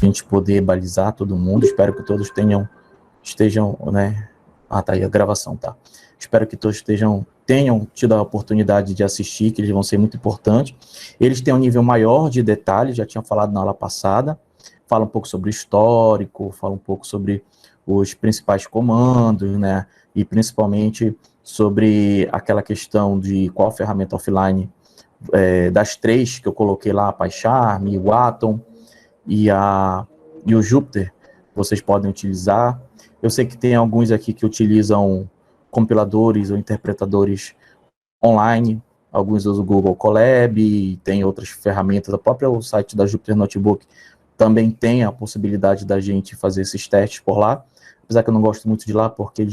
gente poder balizar todo mundo. Espero que todos estejam, né? Ah, tá aí a gravação, tá? Espero que todos tenham tido a oportunidade de assistir, que eles vão ser muito importantes. Eles têm um nível maior de detalhes, já tinha falado na aula passada. Fala um pouco sobre o histórico, fala um pouco sobre os principais comandos, né? E principalmente sobre aquela questão de qual ferramenta offline das três que eu coloquei lá, a PyCharm, o Atom e o Jupyter, vocês podem utilizar. Eu sei que tem alguns aqui que utilizam compiladores ou interpretadores online, alguns usam o Google Colab, tem outras ferramentas, o próprio site da Jupyter Notebook também tem a possibilidade da gente fazer esses testes por lá, apesar que eu não gosto muito de lá, porque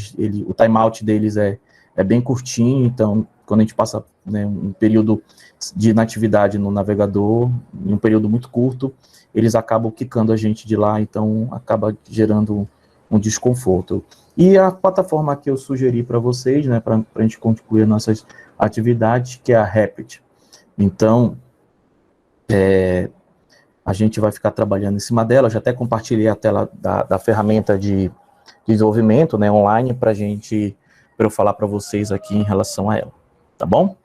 o timeout deles é bem curtinho, então quando a gente passa, né, um período de inatividade no navegador, em um período muito curto, eles acabam quicando a gente de lá, então acaba gerando um desconforto. E a plataforma que eu sugeri para vocês, né, para a gente concluir nossas atividades, que é a Rapid. Então, a gente vai ficar trabalhando em cima dela. Eu já até compartilhei a tela da ferramenta de desenvolvimento, né, online, para eu falar para vocês aqui em relação a ela, tá bom?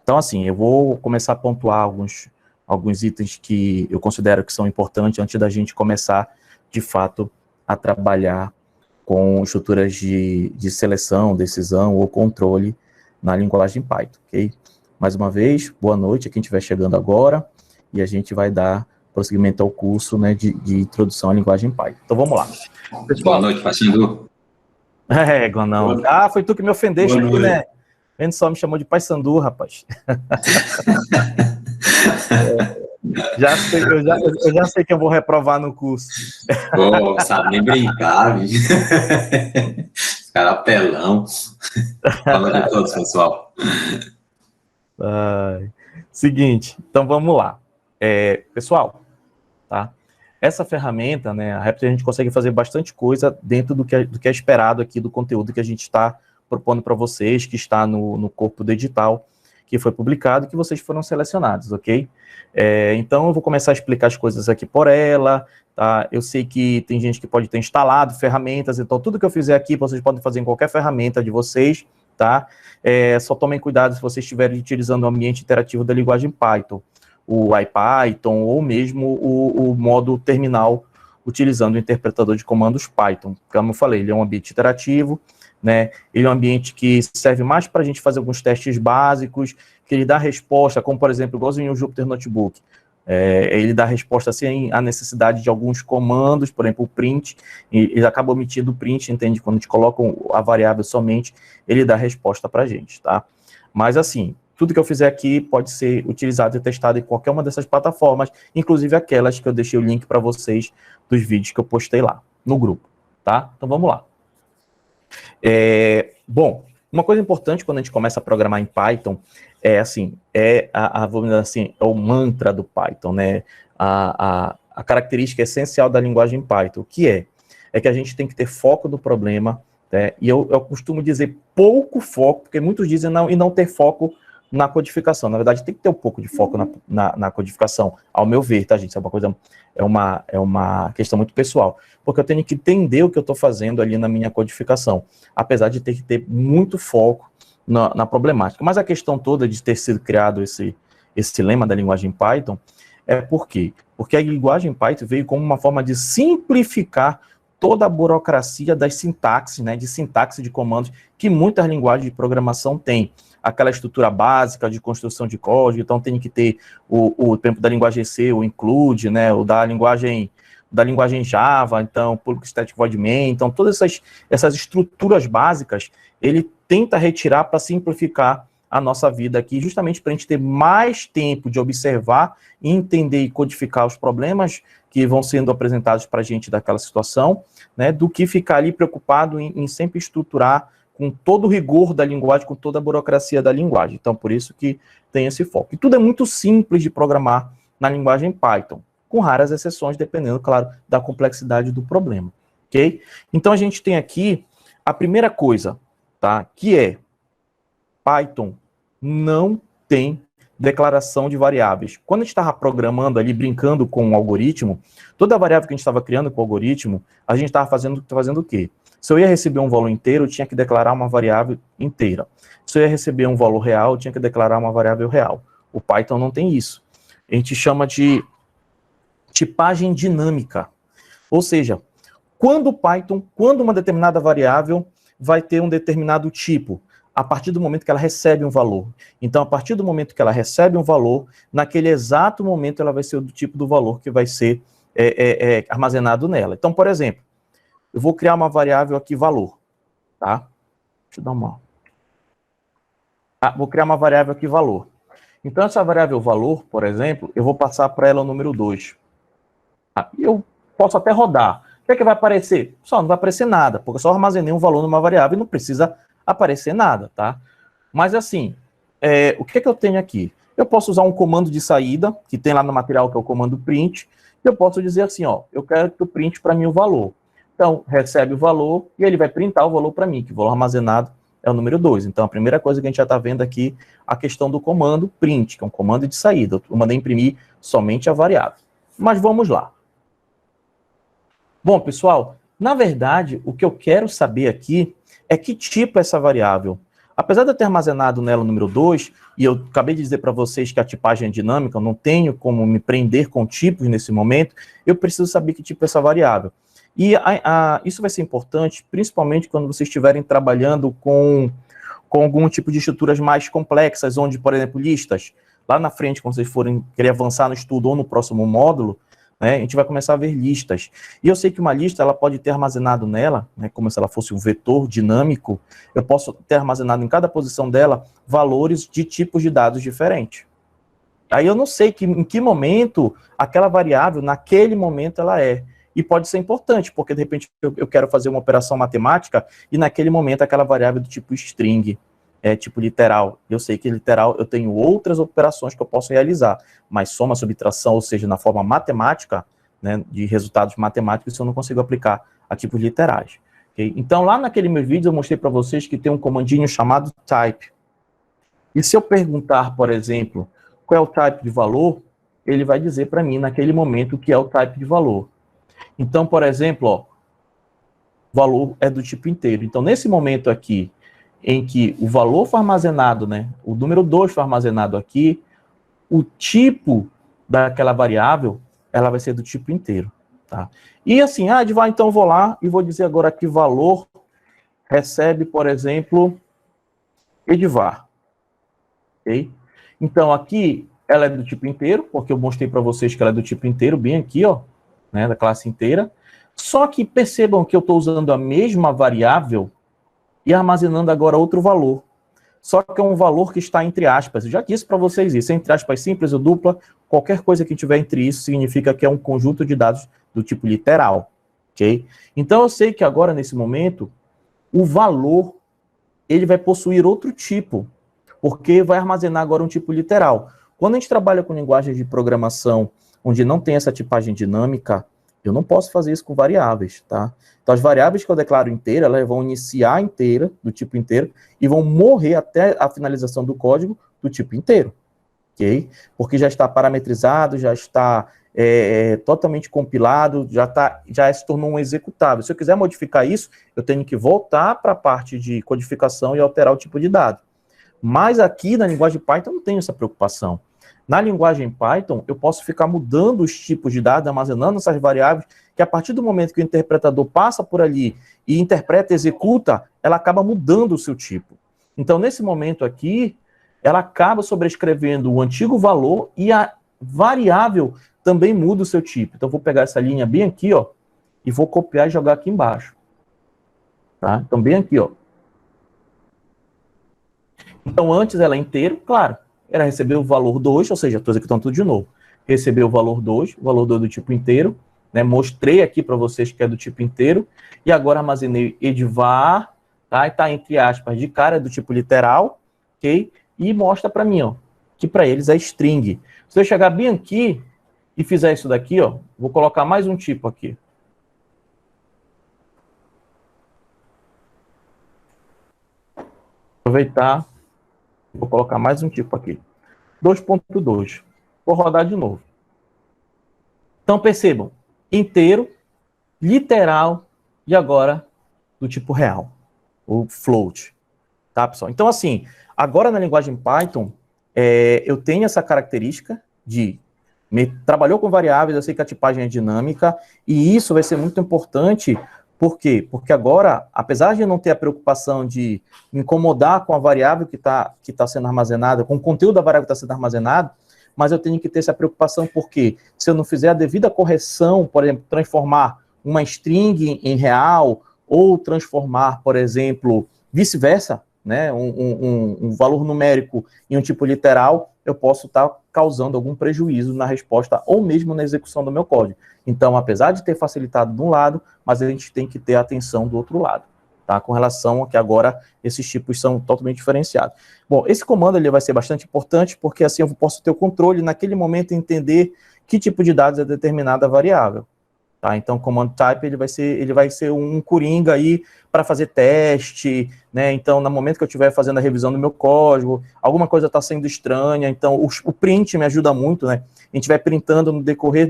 Então, assim, eu vou começar a pontuar alguns itens que eu considero que são importantes antes da gente começar, de fato, a trabalhar com estruturas de seleção, decisão ou controle na linguagem Python, ok? Mais uma vez, boa noite a quem estiver chegando agora, e a gente vai dar prosseguimento ao curso, né, de introdução à linguagem Python. Então, vamos lá. Boa noite, Paysandu. Glanão. Foi tu que me ofendeste aqui, né? Ele só me chamou de Paysandu, rapaz. Eu já sei que eu vou reprovar no curso. Pô, sabe nem brincar, bicho. Cara apelão. Fala com todos, pessoal. Seguinte, então vamos lá. Pessoal, tá? Essa ferramenta, né, a Rapid, a gente consegue fazer bastante coisa dentro do que é esperado aqui do conteúdo que a gente está propondo para vocês, que está no corpo do edital, que foi publicado, que vocês foram selecionados, ok? Então, eu vou começar a explicar as coisas aqui por ela, tá? Eu sei que tem gente que pode ter instalado ferramentas, então tudo que eu fizer aqui, vocês podem fazer em qualquer ferramenta de vocês, tá? Só tomem cuidado se vocês estiverem utilizando o ambiente interativo da linguagem Python, o IPython, ou mesmo o modo terminal, utilizando o interpretador de comandos Python. Como eu falei, ele é um ambiente interativo, né? Ele é um ambiente que serve mais para a gente fazer alguns testes básicos, que ele dá resposta, como, por exemplo, igualzinho o Jupyter Notebook. Ele dá resposta sem a necessidade de alguns comandos, por exemplo, o print, ele acaba omitindo o print, entende? Quando a gente coloca a variável somente, ele dá resposta para a gente, tá? Mas, assim, tudo que eu fizer aqui pode ser utilizado e testado em qualquer uma dessas plataformas, inclusive aquelas que eu deixei o link para vocês dos vídeos que eu postei lá no grupo, tá? Então, vamos lá. Bom, uma coisa importante quando a gente começa a programar em Python vamos dizer assim, é o mantra do Python, né? A característica essencial da linguagem Python, o que é que a gente tem que ter foco no problema, né? E eu costumo dizer pouco foco, porque muitos dizem não ter foco na codificação. Na verdade, tem que ter um pouco de foco na codificação, ao meu ver, tá, gente? Isso é uma questão muito pessoal, porque eu tenho que entender o que eu estou fazendo ali na minha codificação, apesar de ter que ter muito foco na problemática. Mas a questão toda de ter sido criado esse lema da linguagem Python por quê? Porque a linguagem Python veio como uma forma de simplificar toda a burocracia das sintaxes, né, de sintaxe de comandos que muitas linguagens de programação têm. Aquela estrutura básica de construção de código, então tem que ter o tempo da linguagem C, o include, né, o da linguagem Java, então public static void main, então todas essas estruturas básicas, ele tenta retirar para simplificar a nossa vida aqui, justamente para a gente ter mais tempo de observar, entender e codificar os problemas que vão sendo apresentados para a gente daquela situação, né, do que ficar ali preocupado em sempre estruturar com todo o rigor da linguagem, com toda a burocracia da linguagem. Então, por isso que tem esse foco. E tudo é muito simples de programar na linguagem Python, com raras exceções, dependendo, claro, da complexidade do problema, ok? Então, a gente tem aqui a primeira coisa, tá? Que é Python não tem declaração de variáveis. Quando a gente estava programando ali, brincando com o algoritmo, toda variável que a gente estava criando com o algoritmo, a gente estava fazendo o quê? Se eu ia receber um valor inteiro, eu tinha que declarar uma variável inteira. Se eu ia receber um valor real, eu tinha que declarar uma variável real. O Python não tem isso. A gente chama de tipagem dinâmica. Ou seja, quando uma determinada variável vai ter um determinado tipo, a partir do momento que ela recebe um valor. Então, a partir do momento que ela recebe um valor, naquele exato momento ela vai ser do tipo do valor que vai ser armazenado nela. Então, por exemplo, eu vou criar uma variável aqui, valor, tá? Deixa eu dar uma... vou criar uma variável aqui, valor. Então, essa variável valor, por exemplo, eu vou passar para ela o número 2. Eu posso até rodar. O que é que vai aparecer? Só não vai aparecer nada, porque eu só armazenei um valor numa variável e não precisa aparecer nada, tá? Mas assim, o que é que eu tenho aqui? Eu posso usar um comando de saída, que tem lá no material, que é o comando print, e eu posso dizer assim, ó, eu quero que tu printe para mim o valor. Então, recebe o valor, e ele vai printar o valor para mim, que o valor armazenado é o número 2. Então, a primeira coisa que a gente já está vendo aqui, a questão do comando print, que é um comando de saída. Eu mandei imprimir somente a variável. Mas vamos lá. Bom, pessoal, na verdade, o que eu quero saber aqui é que tipo é essa variável. Apesar de eu ter armazenado nela o número 2, e eu acabei de dizer para vocês que a tipagem é dinâmica, eu não tenho como me prender com tipos nesse momento, eu preciso saber que tipo é essa variável. E isso vai ser importante, principalmente quando vocês estiverem trabalhando com algum tipo de estruturas mais complexas, onde, por exemplo, listas. Lá na frente, quando vocês forem querer avançar no estudo ou no próximo módulo, né, a gente vai começar a ver listas. E eu sei que uma lista, ela pode ter armazenado nela, né, como se ela fosse um vetor dinâmico, eu posso ter armazenado em cada posição dela valores de tipos de dados diferentes. Aí eu não sei em que momento aquela variável, naquele momento, ela é. E pode ser importante, porque de repente eu quero fazer uma operação matemática e naquele momento aquela variável do tipo string, tipo literal. Eu sei que literal eu tenho outras operações que eu posso realizar, mas soma, subtração, ou seja, na forma matemática, né, de resultados matemáticos, isso eu não consigo aplicar a tipos literais. Okay? Então, lá naquele meu vídeo eu mostrei para vocês que tem um comandinho chamado type. E se eu perguntar, por exemplo, qual é o type de valor, ele vai dizer para mim naquele momento o que é o type de valor. Então, por exemplo, ó, valor é do tipo inteiro. Então, nesse momento aqui, em que o valor foi armazenado, né, o número 2 foi armazenado aqui, o tipo daquela variável, ela vai ser do tipo inteiro. Tá? E assim, Edvar, então eu vou lá e vou dizer agora que valor recebe, por exemplo, Edvar. Okay? Então, aqui, ela é do tipo inteiro, porque eu mostrei para vocês que ela é do tipo inteiro, bem aqui, ó, né, da classe inteira. Só que percebam que eu estou usando a mesma variável e armazenando agora outro valor. Só que é um valor que está entre aspas. Eu já disse para vocês isso, entre aspas simples ou dupla, qualquer coisa que tiver entre isso significa que é um conjunto de dados do tipo literal. Ok? Então, eu sei que agora, nesse momento, o valor ele vai possuir outro tipo, porque vai armazenar agora um tipo literal. Quando a gente trabalha com linguagens de programação onde não tem essa tipagem dinâmica, eu não posso fazer isso com variáveis, tá? Então, as variáveis que eu declaro inteira, elas vão iniciar inteira, do tipo inteiro, e vão morrer até a finalização do código do tipo inteiro, ok? Porque já está parametrizado, já está totalmente compilado, já se tornou um executável. Se eu quiser modificar isso, eu tenho que voltar para a parte de codificação e alterar o tipo de dado. Mas aqui na linguagem Python eu não tenho essa preocupação. Na linguagem Python, eu posso ficar mudando os tipos de dados, armazenando essas variáveis, que a partir do momento que o interpretador passa por ali e interpreta, executa, ela acaba mudando o seu tipo. Então, nesse momento aqui, ela acaba sobrescrevendo o antigo valor e a variável também muda o seu tipo. Então, eu vou pegar essa linha bem aqui, ó, e vou copiar e jogar aqui embaixo. Tá? Então, bem aqui, ó. Então, antes ela é inteiro, claro, ela recebeu o valor 2, ou seja, estou executando tudo de novo. Recebeu o valor 2 do tipo inteiro, né? Mostrei aqui para vocês que é do tipo inteiro, e agora armazenei edvar, tá? E tá entre aspas, de cara, do tipo literal, ok? E mostra para mim, ó, que para eles é string. Se eu chegar bem aqui e fizer isso daqui, ó, vou colocar mais um tipo aqui. Aproveitar, vou colocar mais um tipo aqui. 2.2. Vou rodar de novo. Então, percebam, inteiro, literal e agora do tipo real, o float. Tá, pessoal? Então, assim, agora na linguagem Python, eu tenho essa característica de trabalhou com variáveis, eu sei que a tipagem é dinâmica, e isso vai ser muito importante. Por quê? Porque agora, apesar de não ter a preocupação de me incomodar com a variável que tá sendo armazenada, com o conteúdo da variável que está sendo armazenado, mas eu tenho que ter essa preocupação porque se eu não fizer a devida correção, por exemplo, transformar uma string em real, ou transformar, por exemplo, vice-versa, né, um valor numérico em um tipo literal, eu posso estar causando algum prejuízo na resposta ou mesmo na execução do meu código. Então, apesar de ter facilitado de um lado, mas a gente tem que ter atenção do outro lado, tá? Com relação a que agora esses tipos são totalmente diferenciados. Bom, esse comando ele vai ser bastante importante porque assim eu posso ter o controle naquele momento e entender que tipo de dados é determinada variável. Tá, então, o command type ele vai ser um coringa aí para fazer teste, né? Então, no momento que eu estiver fazendo a revisão do meu código, alguma coisa está sendo estranha, então o print me ajuda muito, né? A gente vai printando no decorrer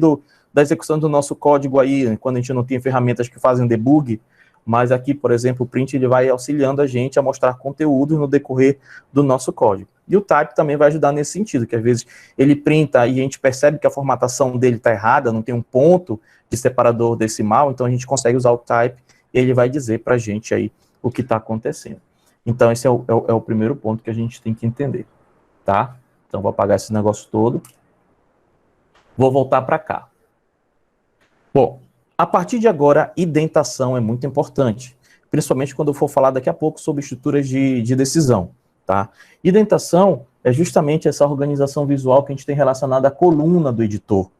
da execução do nosso código aí, quando a gente não tem ferramentas que fazem debug, mas aqui, por exemplo, o print ele vai auxiliando a gente a mostrar conteúdo no decorrer do nosso código. E o type também vai ajudar nesse sentido, que às vezes ele printa e a gente percebe que a formatação dele está errada, não tem um ponto de separador decimal, então a gente consegue usar o type e ele vai dizer para a gente aí o que está acontecendo. Então esse é o primeiro ponto que a gente tem que entender, tá? Então vou apagar esse negócio todo. Vou voltar para cá. Bom, a partir de agora, indentação é muito importante, principalmente quando eu for falar daqui a pouco sobre estruturas de decisão, tá? Indentação é justamente essa organização visual que a gente tem relacionada à coluna do editor,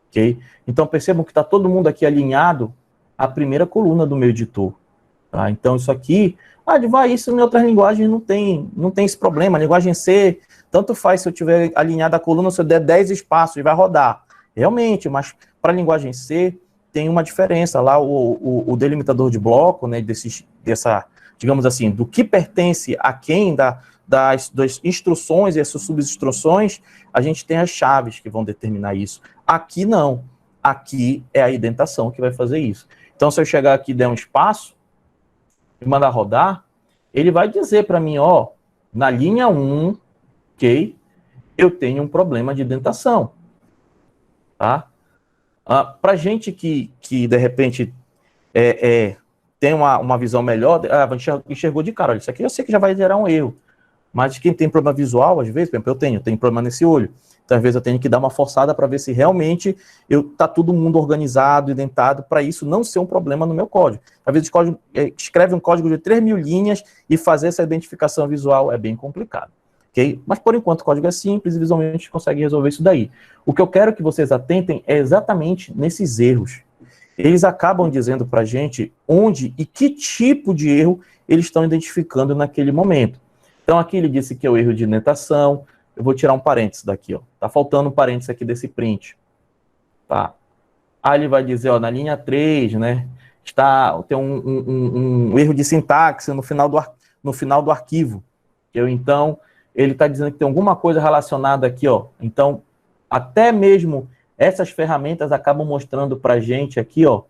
ok? Então percebam que está todo mundo aqui alinhado à primeira coluna do meu editor, tá? Então isso aqui, isso em outras linguagens não tem esse problema, a linguagem C, tanto faz se eu tiver alinhado a coluna, se eu der 10 espaços, vai rodar. Realmente, mas para a linguagem C, tem uma diferença lá, o delimitador de bloco, né, digamos assim, do que pertence a quem, das instruções e essas subinstruções, a gente tem as chaves que vão determinar isso. Aqui não, aqui é a indentação que vai fazer isso. Então, se eu chegar aqui e der um espaço, e mandar rodar, ele vai dizer para mim, ó, na linha 1, ok, eu tenho um problema de indentação, tá? Para gente que de repente tem uma visão melhor, enxergou de cara, olha, isso aqui eu sei que já vai gerar um erro, mas quem tem problema visual, às vezes, por exemplo, eu tenho problema nesse olho, então às vezes eu tenho que dar uma forçada para ver se realmente tá todo mundo organizado, indentado, para isso não ser um problema no meu código. Às vezes escreve um código de 3.000 linhas e fazer essa identificação visual é bem complicado. Okay? Mas, por enquanto, o código é simples e visualmente a gente consegue resolver isso daí. O que eu quero que vocês atentem é exatamente nesses erros. Eles acabam dizendo para a gente onde e que tipo de erro eles estão identificando naquele momento. Então, aqui ele disse que é o erro de indentação. Eu vou tirar um parênteses daqui, ó. Tá faltando um parênteses aqui desse print. Tá. Aí ele vai dizer, ó, na linha 3, né, tem um erro de sintaxe no final do arquivo. Então, ele está dizendo que tem alguma coisa relacionada aqui, ó. Então, até mesmo essas ferramentas acabam mostrando para a gente aqui, ó,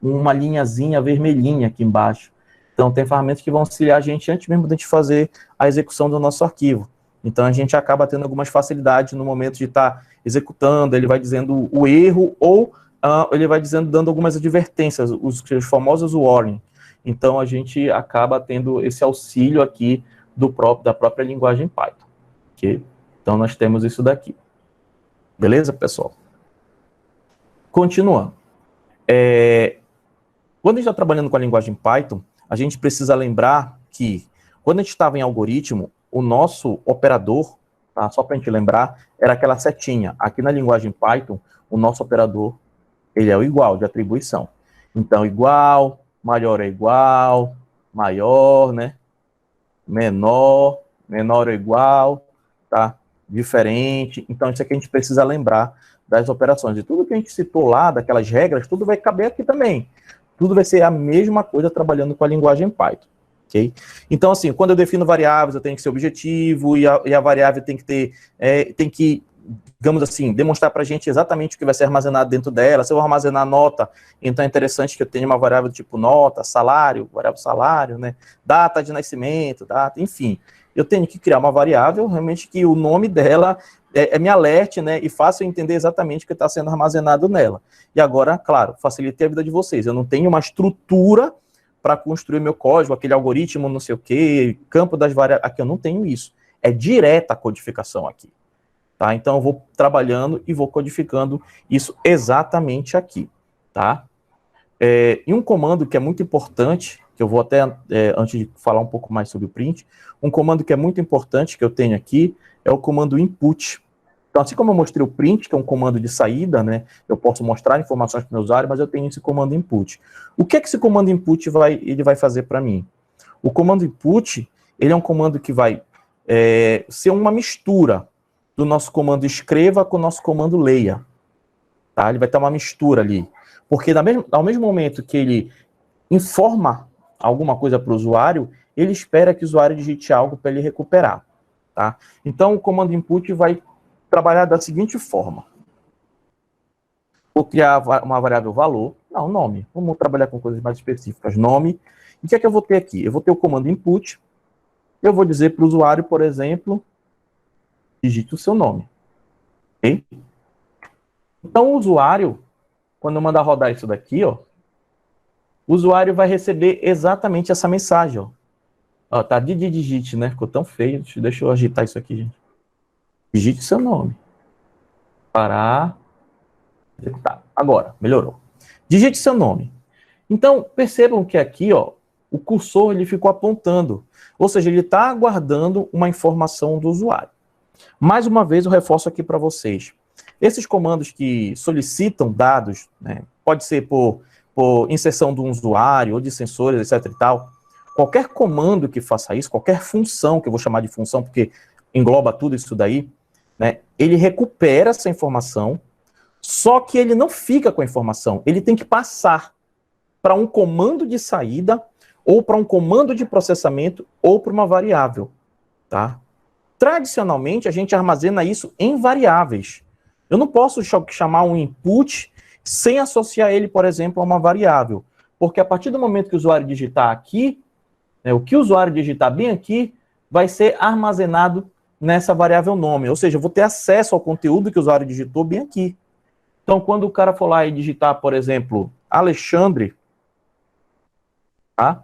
uma linhazinha vermelhinha aqui embaixo. Então, tem ferramentas que vão auxiliar a gente antes mesmo de a gente fazer a execução do nosso arquivo. Então, a gente acaba tendo algumas facilidades no momento de estar executando, ele vai dizendo o erro ou ele vai dando algumas advertências, os famosos warning. Então, a gente acaba tendo esse auxílio aqui da própria linguagem Python. Okay? Então, nós temos isso daqui. Beleza, pessoal? Continuando. Quando a gente está trabalhando com a linguagem Python, a gente precisa lembrar que, quando a gente estava em algoritmo, o nosso operador, tá? Só para a gente lembrar, era aquela setinha. Aqui na linguagem Python, o nosso operador, ele é o igual, de atribuição. Então, igual, maior é igual, maior, né? Menor ou igual, tá? Diferente. Então, isso aqui a gente precisa lembrar das operações. E tudo que a gente citou lá, daquelas regras, tudo vai caber aqui também. Tudo vai ser a mesma coisa trabalhando com a linguagem Python. ok? Então, assim, quando eu defino variáveis, eu tenho que ser objetivo, e a variável tem que ter, digamos assim, demonstrar para a gente exatamente o que vai ser armazenado dentro dela. Se eu vou armazenar nota, então é interessante que eu tenha uma variável do tipo nota, salário, variável salário, né? Data de nascimento, data, enfim. Eu tenho que criar uma variável, realmente, que o nome dela me alerte, né? E faça eu entender exatamente o que está sendo armazenado nela. E agora, claro, facilitei a vida de vocês. Eu não tenho uma estrutura para construir meu código, aquele algoritmo, não sei o quê, campo das variáveis. Aqui eu não tenho isso. É direta a codificação aqui. Tá? Então, eu vou trabalhando e vou codificando isso exatamente aqui. Tá? E um comando que é muito importante, que eu vou até, antes de falar um pouco mais sobre o print, um comando que é muito importante que eu tenho aqui é o comando input. Então, assim como eu mostrei o print, que é um comando de saída, né, eu posso mostrar informações para o meu usuário, mas eu tenho esse comando input. O que é que esse comando input ele vai fazer para mim? O comando input, ele é um comando que vai ser uma mistura do nosso comando escreva com o nosso comando leia. Tá? Ele vai ter uma mistura ali. Porque ao mesmo momento que ele informa alguma coisa para o usuário, ele espera que o usuário digite algo para ele recuperar. Tá? Então, o comando input vai trabalhar da seguinte forma. Vou criar uma variável valor, não, nome. Vamos trabalhar com coisas mais específicas. Nome. E o que é que eu vou ter aqui? Eu vou ter o comando input. Eu vou dizer para o usuário, por exemplo, digite o seu nome. Ok? Então, o usuário, quando eu mandar rodar isso daqui, ó, o usuário vai receber exatamente essa mensagem. Ó, tá digite, né? Ficou tão feio. Deixa eu agitar isso aqui, gente. Digite seu nome. Parar. Tá. Agora, melhorou. Digite seu nome. Então, percebam que aqui, ó, o cursor ele ficou apontando. Ou seja, ele está aguardando uma informação do usuário. Mais uma vez, eu reforço aqui para vocês. Esses comandos que solicitam dados, né, pode ser por inserção de um usuário ou de sensores, etc. e tal. Qualquer comando que faça isso, qualquer função, que eu vou chamar de função, porque engloba tudo isso daí, né, ele recupera essa informação, só que ele não fica com a informação, ele tem que passar para um comando de saída, ou para um comando de processamento, ou para uma variável. Tá? Tradicionalmente, a gente armazena isso em variáveis. Eu não posso chamar um input sem associar ele, por exemplo, a uma variável. Porque a partir do momento que o usuário digitar aqui, né, o que o usuário digitar bem aqui, vai ser armazenado nessa variável nome. Ou seja, eu vou ter acesso ao conteúdo que o usuário digitou bem aqui. Então, quando o cara for lá e digitar, por exemplo, Alexandre, tá?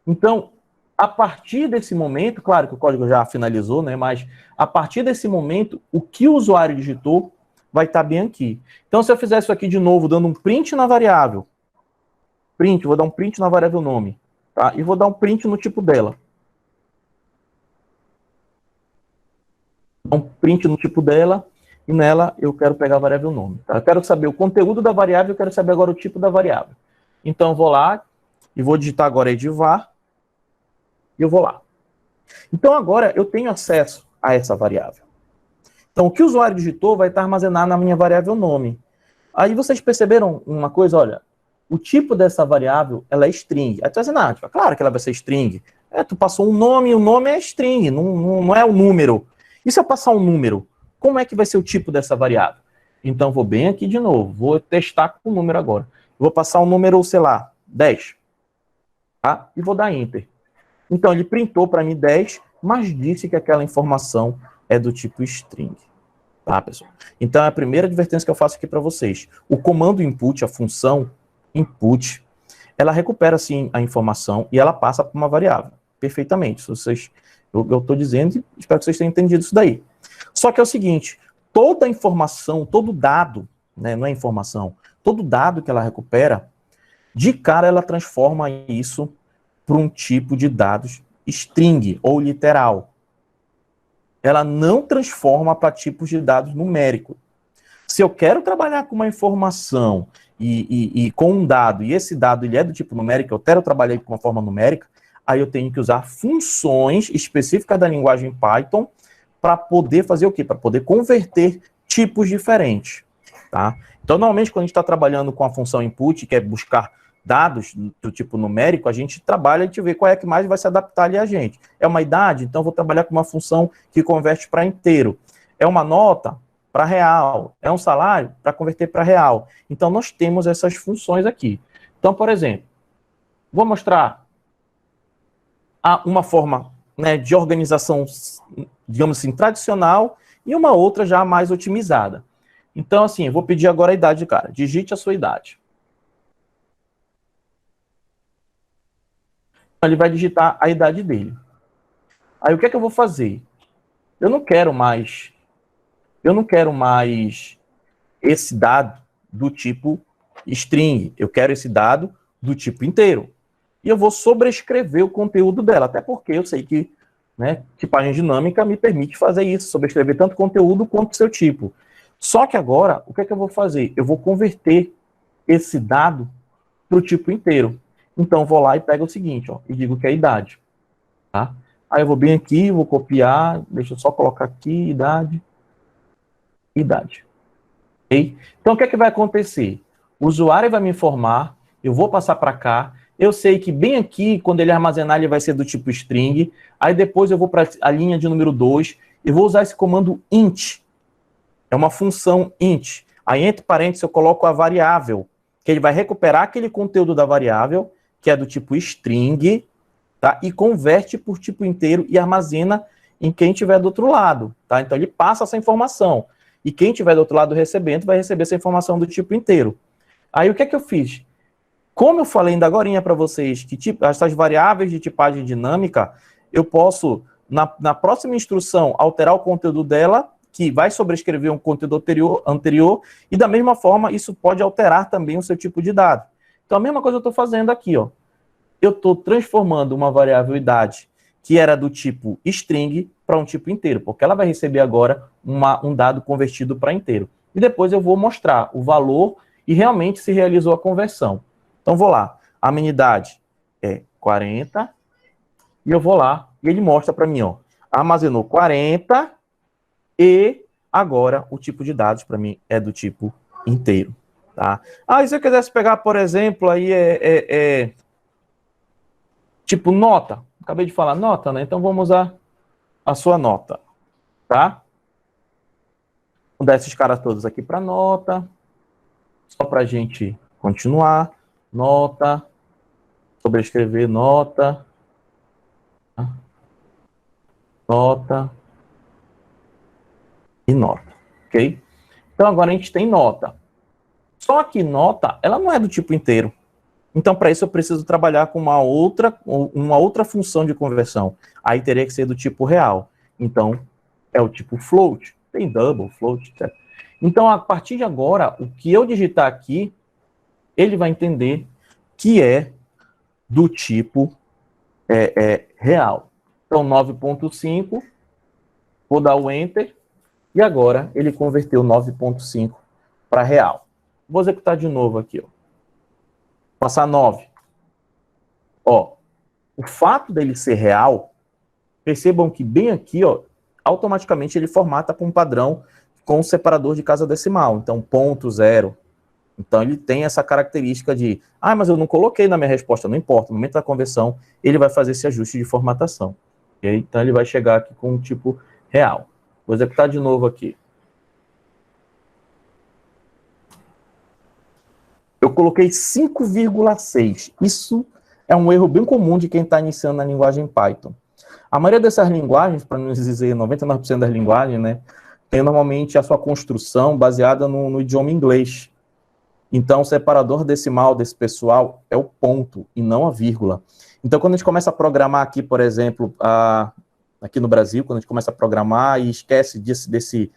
Então, a partir desse momento, claro que o código já finalizou, né? Mas a partir desse momento, o que o usuário digitou vai estar bem aqui. Então, se eu fizer isso aqui de novo, dando um print na variável, vou dar um print na variável nome, tá? E vou dar um print no tipo dela. Um print no tipo dela, e nela eu quero pegar a variável nome. Tá? Eu quero saber o conteúdo da variável, eu quero saber agora o tipo da variável. Então, eu vou lá e vou digitar agora edivar, e eu vou lá. Então, agora eu tenho acesso a essa variável. Então, o que o usuário digitou vai estar armazenado na minha variável nome. Aí vocês perceberam uma coisa, olha, o tipo dessa variável, ela é string. Aí tu vai dizer, não, claro que ela vai ser string. Tu passou um nome, e o nome é string, não é o número. E se eu passar um número, como é que vai ser o tipo dessa variável? Então, vou bem aqui de novo, vou testar com o número agora. Vou passar um número, sei lá, 10. Tá? E vou dar Enter. Então, ele printou para mim 10, mas disse que aquela informação é do tipo string. Tá, pessoal? Então, é a primeira advertência que eu faço aqui para vocês. O comando input, a função input, ela recupera, sim, a informação e ela passa para uma variável. Perfeitamente. Eu estou dizendo e espero que vocês tenham entendido isso daí. Só que é o seguinte, toda informação, todo dado, né, não é informação, todo dado que ela recupera, de cara ela transforma isso para um tipo de dados string ou literal. Ela não transforma para tipos de dados numéricos. Se eu quero trabalhar com uma informação e com um dado, e esse dado ele é do tipo numérico, eu quero trabalhar com uma forma numérica, aí eu tenho que usar funções específicas da linguagem Python para poder fazer o quê? Para poder converter tipos diferentes. Tá? Então, normalmente, quando a gente está trabalhando com a função input, que é buscar dados do tipo numérico, a gente trabalha, a gente vê qual é que mais vai se adaptar ali a gente. É uma idade, então vou trabalhar com uma função que converte para inteiro. É uma nota para real. É um salário para converter para real. Então nós temos essas funções aqui. Então, por exemplo, vou mostrar uma forma, né, de organização, digamos assim, tradicional e uma outra já mais otimizada. Então, assim, eu vou pedir agora a idade, cara. Digite a sua idade. Ele vai digitar a idade dele. Aí o que é que eu vou fazer? Eu não quero mais esse dado do tipo string. Eu quero esse dado do tipo inteiro. E eu vou sobrescrever o conteúdo dela, até porque eu sei que, né, tipagem dinâmica me permite fazer isso, sobrescrever tanto conteúdo quanto seu tipo. Só que agora, o que é que eu vou fazer? Eu vou converter esse dado para o tipo inteiro. Então, vou lá e pego o seguinte, ó, e digo que é a idade. Tá? Aí eu vou bem aqui, vou copiar, deixa eu só colocar aqui, idade. Okay? Então, o que é que vai acontecer? O usuário vai me informar, eu vou passar para cá, eu sei que bem aqui, quando ele armazenar, ele vai ser do tipo string, aí depois eu vou para a linha de número 2, e vou usar esse comando int, é uma função int. Aí, entre parênteses, eu coloco a variável, que ele vai recuperar aquele conteúdo da variável, que é do tipo string, tá? E converte por tipo inteiro e armazena em quem estiver do outro lado. Tá? Então, ele passa essa informação. E quem estiver do outro lado recebendo vai receber essa informação do tipo inteiro. Aí, o que é que eu fiz? Como eu falei ainda agora para vocês, que tipo, essas variáveis de tipagem dinâmica, eu posso, na próxima instrução, alterar o conteúdo dela, que vai sobrescrever um conteúdo anterior, e da mesma forma, isso pode alterar também o seu tipo de dado. Então, a mesma coisa eu estou fazendo aqui, ó. Eu estou transformando uma variável idade que era do tipo string para um tipo inteiro, porque ela vai receber agora um dado convertido para inteiro. E depois eu vou mostrar o valor e realmente se realizou a conversão. Então, vou lá. A minha idade é 40 e eu vou lá e ele mostra para mim, ó, armazenou 40 e agora o tipo de dados para mim é do tipo inteiro. Tá? E se eu quisesse pegar, por exemplo, aí tipo nota. Acabei de falar nota, né? Então vamos usar a sua nota, tá? Vou dar esses caras todos aqui para nota, só para a gente continuar. Nota, sobrescrever nota, tá? Nota e nota, ok? Então agora a gente tem nota. Só que nota, ela não é do tipo inteiro. Então, para isso, eu preciso trabalhar com uma outra função de conversão. Aí teria que ser do tipo real. Então, é o tipo float. Tem double, float, etc. Então, a partir de agora, o que eu digitar aqui, ele vai entender que é do tipo real. Então, 9.5, vou dar o Enter, e agora ele converteu 9.5 para real. Vou executar de novo aqui, ó. Passar 9. Ó, o fato dele ser real, percebam que bem aqui, ó, automaticamente ele formata para um padrão com o separador de casa decimal. Então, ponto, zero. Então, ele tem essa característica de, mas eu não coloquei na minha resposta, não importa. No momento da conversão, ele vai fazer esse ajuste de formatação. Okay? Então, ele vai chegar aqui com um tipo real. Vou executar de novo aqui. Eu coloquei 5,6. Isso é um erro bem comum de quem está iniciando na linguagem Python. A maioria dessas linguagens, para não dizer 99% das linguagens, né, tem normalmente a sua construção baseada no idioma inglês. Então, o separador decimal desse pessoal é o ponto e não a vírgula. Então, quando a gente começa a programar aqui, por exemplo, aqui no Brasil, quando a gente começa a programar e esquece desse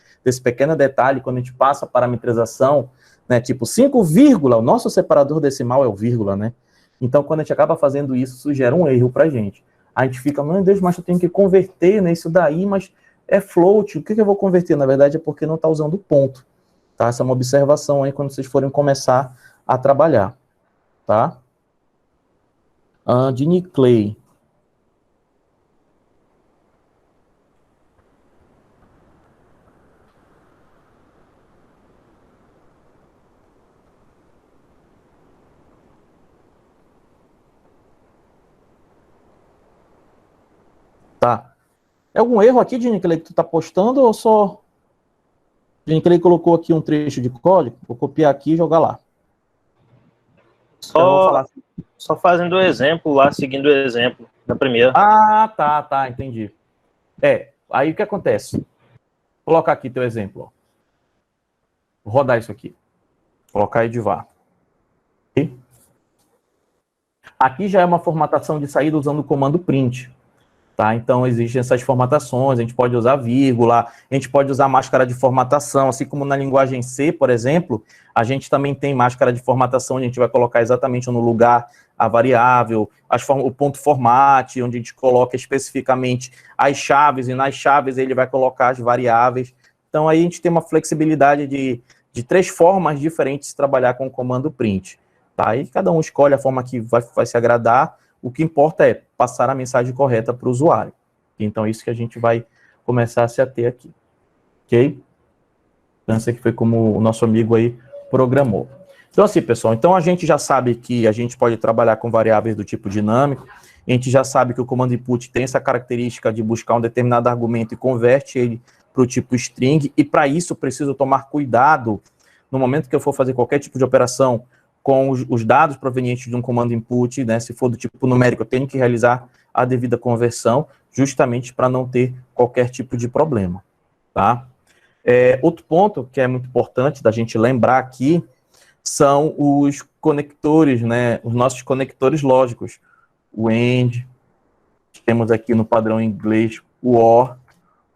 pequeno detalhe, quando a gente passa a parametrização, né, tipo 5, o nosso separador decimal é o vírgula, né? Então, quando a gente acaba fazendo isso, isso gera um erro para a gente. A gente fica, meu Deus, mas eu tenho que converter nisso daí, mas é float, o que eu vou converter? Na verdade, é porque não está usando ponto. Tá? Essa é uma observação aí quando vocês forem começar a trabalhar. Tá? Dini Clay. Tá. É algum erro aqui, Giniclei, que tu tá postando ou só... Giniclei colocou aqui um trecho de código, vou copiar aqui e jogar lá. Só fazendo o exemplo lá, seguindo o exemplo da primeira. Ah, tá, entendi. Aí o que acontece? Vou colocar aqui teu exemplo, ó. Vou rodar isso aqui. Colocar Edivar. Okay? Aqui já é uma formatação de saída usando o comando print. Tá? Então, existem essas formatações, a gente pode usar vírgula, a gente pode usar máscara de formatação, assim como na linguagem C, por exemplo, a gente também tem máscara de formatação, onde a gente vai colocar exatamente no lugar a variável, o ponto format, onde a gente coloca especificamente as chaves, e nas chaves ele vai colocar as variáveis. Então, aí a gente tem uma flexibilidade de 3 formas diferentes de trabalhar com o comando print. Tá? Aí cada um escolhe a forma que vai se agradar. O que importa é passar a mensagem correta para o usuário. Então, isso que a gente vai começar a se ater aqui. Ok? Então, esse aqui foi como o nosso amigo aí programou. Então, assim, pessoal, então a gente já sabe que a gente pode trabalhar com variáveis do tipo dinâmico, a gente já sabe que o comando input tem essa característica de buscar um determinado argumento e converte ele para o tipo string, e para isso eu preciso tomar cuidado no momento que eu for fazer qualquer tipo de operação com os dados provenientes de um comando input, né, se for do tipo numérico, eu tenho que realizar a devida conversão, justamente para não ter qualquer tipo de problema, tá? Outro ponto que é muito importante da gente lembrar aqui são os conectores, né, os nossos conectores lógicos, o AND, temos aqui no padrão em inglês o OR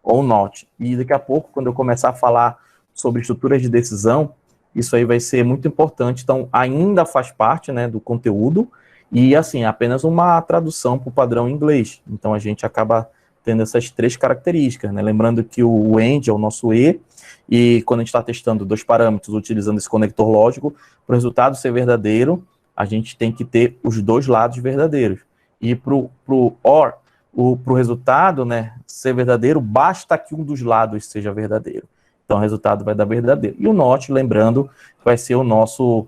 ou NOT, e daqui a pouco, quando eu começar a falar sobre estruturas de decisão, isso aí vai ser muito importante. Então, ainda faz parte, né, do conteúdo, e, assim, apenas uma tradução para o padrão em inglês. Então, a gente acaba tendo essas 3 características, né? Lembrando que o AND é o nosso e quando a gente está testando 2 parâmetros utilizando esse conector lógico, para o resultado ser verdadeiro, a gente tem que ter os 2 lados verdadeiros. E para o OR, para o resultado, né, ser verdadeiro, basta que um dos lados seja verdadeiro. Então, o resultado vai dar verdadeiro. E o NOT, lembrando, vai ser o nosso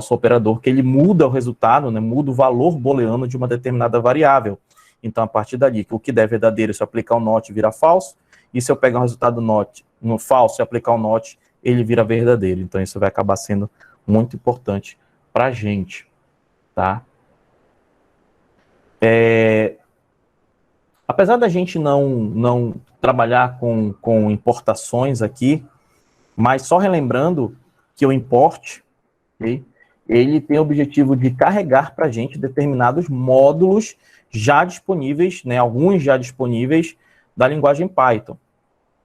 operador, que ele muda o resultado, né, muda o valor booleano de uma determinada variável. Então, a partir dali, o que der verdadeiro, se eu aplicar o NOT, vira falso. E se eu pegar um resultado NOT no falso e aplicar o NOT, ele vira verdadeiro. Então, isso vai acabar sendo muito importante para a gente. Tá? Apesar da gente não trabalhar com importações aqui, mas só relembrando que o import, okay, ele tem o objetivo de carregar para a gente determinados módulos já disponíveis, né, alguns já disponíveis da linguagem Python.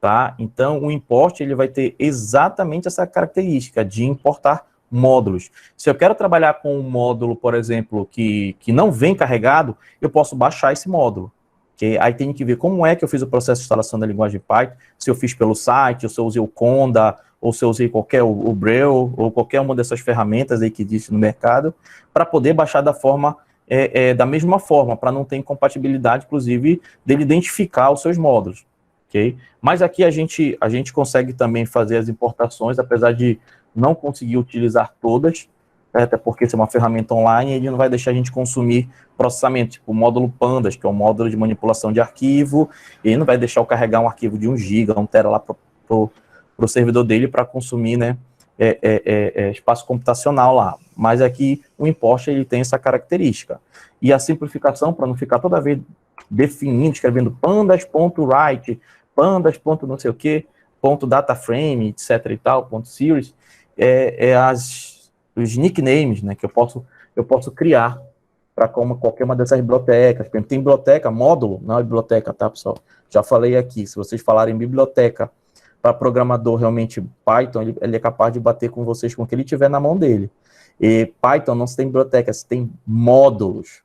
Tá? Então, o import ele vai ter exatamente essa característica de importar módulos. Se eu quero trabalhar com um módulo, por exemplo, que não vem carregado, eu posso baixar esse módulo. Okay? Aí tem que ver como é que eu fiz o processo de instalação da linguagem Python, se eu fiz pelo site, ou se eu usei o Conda, ou se eu usei o Braille, ou qualquer uma dessas ferramentas aí que existe no mercado, para poder baixar da mesma forma, para não ter incompatibilidade, inclusive, dele identificar os seus módulos. Okay? Mas aqui a gente consegue também fazer as importações, apesar de não conseguir utilizar todas, até porque se é uma ferramenta online, ele não vai deixar a gente consumir processamento, tipo o módulo Pandas, que é um módulo de manipulação de arquivo, e ele não vai deixar eu carregar um arquivo de 1 GB, 1 TB lá para o servidor dele para consumir, né, espaço computacional lá. Mas aqui o import ele tem essa característica. E a simplificação, para não ficar toda vez definindo, escrevendo pandas.write, pandas. Não sei o que, .dataframe, etc e tal, .series, os nicknames, né, que eu posso criar para qualquer uma dessas bibliotecas. Por exemplo, tem biblioteca, módulo, não é biblioteca, tá, pessoal? Já falei aqui, se vocês falarem biblioteca para programador realmente Python, ele é capaz de bater com vocês com o que ele tiver na mão dele. E Python não se tem biblioteca, se tem módulos,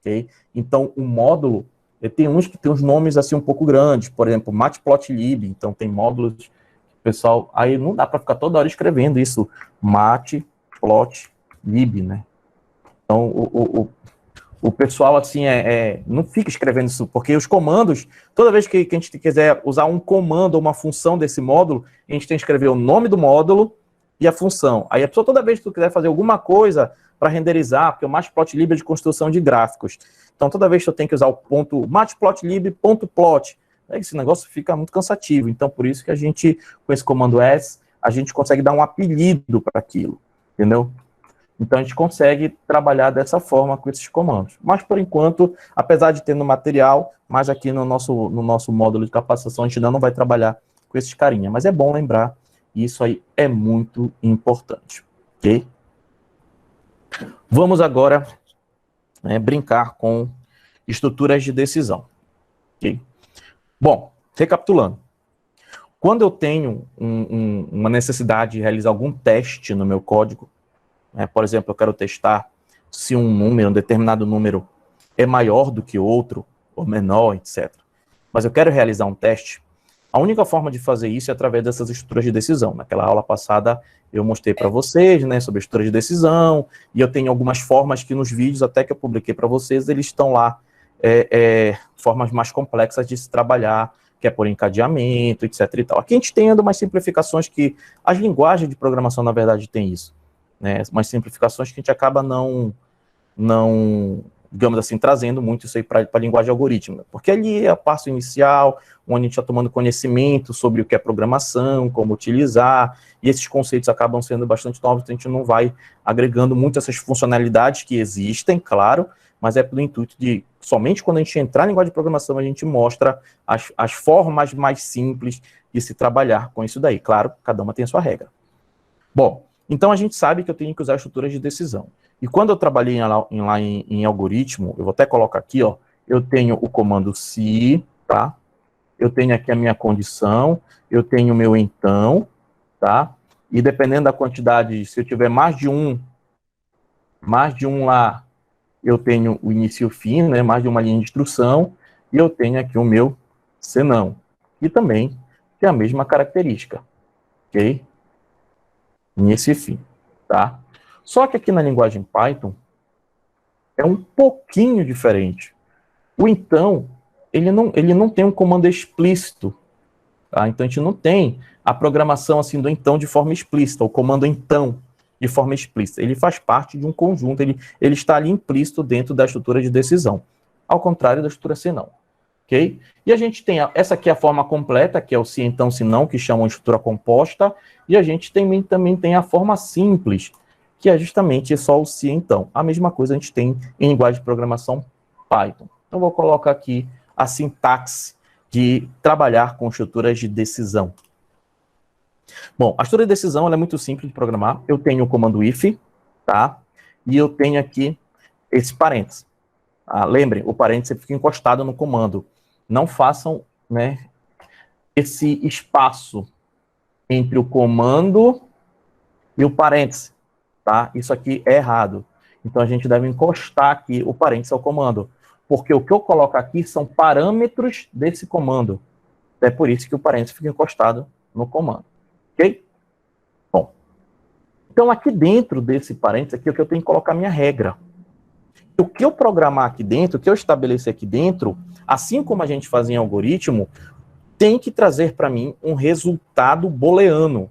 ok? Então, o módulo, tem uns que tem uns nomes assim um pouco grandes, por exemplo, matplotlib, então tem módulos, pessoal, aí não dá para ficar toda hora escrevendo isso, matplotlib, né? Então, o pessoal, assim, não fica escrevendo isso, porque os comandos, toda vez que a gente quiser usar um comando ou uma função desse módulo, a gente tem que escrever o nome do módulo e a função. Aí a pessoa, toda vez que tu quiser fazer alguma coisa para renderizar, porque o matplotlib é de construção de gráficos, Então, toda vez que eu tenho que usar o ponto matplotlib.plot, esse negócio fica muito cansativo. Então, por isso que a gente, com esse comando S, a gente consegue dar um apelido para aquilo, entendeu? Então, a gente consegue trabalhar dessa forma com esses comandos. Mas, por enquanto, apesar de ter no material, mas aqui no nosso módulo de capacitação, a gente ainda não vai trabalhar com esses carinha. Mas é bom lembrar, e isso aí é muito importante, ok? Vamos agora brincar com estruturas de decisão, ok? Bom, recapitulando. Quando eu tenho uma necessidade de realizar algum teste no meu código, por exemplo, eu quero testar se um determinado número é maior do que outro, ou menor, etc. Mas eu quero realizar um teste, a única forma de fazer isso é através dessas estruturas de decisão. Naquela aula passada eu mostrei para vocês, sobre estrutura de decisão, e eu tenho algumas formas que nos vídeos, até que eu publiquei para vocês, eles estão lá, formas mais complexas de se trabalhar, que é por encadeamento, etc. e tal. Aqui a gente tem ainda umas simplificações que as linguagens de programação, na verdade, têm isso. Umas simplificações que a gente acaba não, digamos assim, trazendo muito isso aí para a linguagem algorítmica. Porque ali é a passo inicial, onde a gente está tomando conhecimento sobre o que é programação, como utilizar, e esses conceitos acabam sendo bastante novos, então a gente não vai agregando muito essas funcionalidades que existem, claro, mas é pelo intuito de, somente quando a gente entrar na linguagem de programação, a gente mostra as formas mais simples de se trabalhar com isso daí. Claro, cada uma tem a sua regra. Bom, então a gente sabe que eu tenho que usar estruturas de decisão. E quando eu trabalhei lá em algoritmo, eu vou até colocar aqui, ó, eu tenho o comando se, tá? Eu tenho aqui a minha condição, eu tenho o meu então, tá? E dependendo da quantidade, se eu tiver mais de um lá, eu tenho o início e o fim, mais de uma linha de instrução, e eu tenho aqui o meu senão, que também tem a mesma característica, ok? Início e fim, tá? Só que aqui na linguagem Python é um pouquinho diferente. O então, ele não tem um comando explícito, tá? Então a gente não tem a programação assim do então de forma explícita, o comando então de forma explícita. Ele faz parte de um conjunto, ele está ali implícito dentro da estrutura de decisão, ao contrário da estrutura se não, ok? E a gente tem, essa aqui é a forma completa, que é o se então, se não, que chamam de estrutura composta, e a gente também tem a forma simples, que é justamente só o se então. A mesma coisa a gente tem em linguagem de programação Python. Então vou colocar aqui a sintaxe de trabalhar com estruturas de decisão. Bom, a estrutura de decisão ela é muito simples de programar. Eu tenho o comando if, tá? E eu tenho aqui esse parênteses. Lembrem, o parênteses fica encostado no comando. Não façam, esse espaço entre o comando e o parênteses, tá? Isso aqui é errado. Então a gente deve encostar aqui o parênteses ao comando, porque o que eu coloco aqui são parâmetros desse comando. É por isso que o parênteses fica encostado no comando. Ok? Bom, então aqui dentro desse parênteses aqui é o que eu tenho que colocar a minha regra. O que eu programar aqui dentro, o que eu estabelecer aqui dentro, assim como a gente faz em algoritmo, tem que trazer para mim um resultado booleano.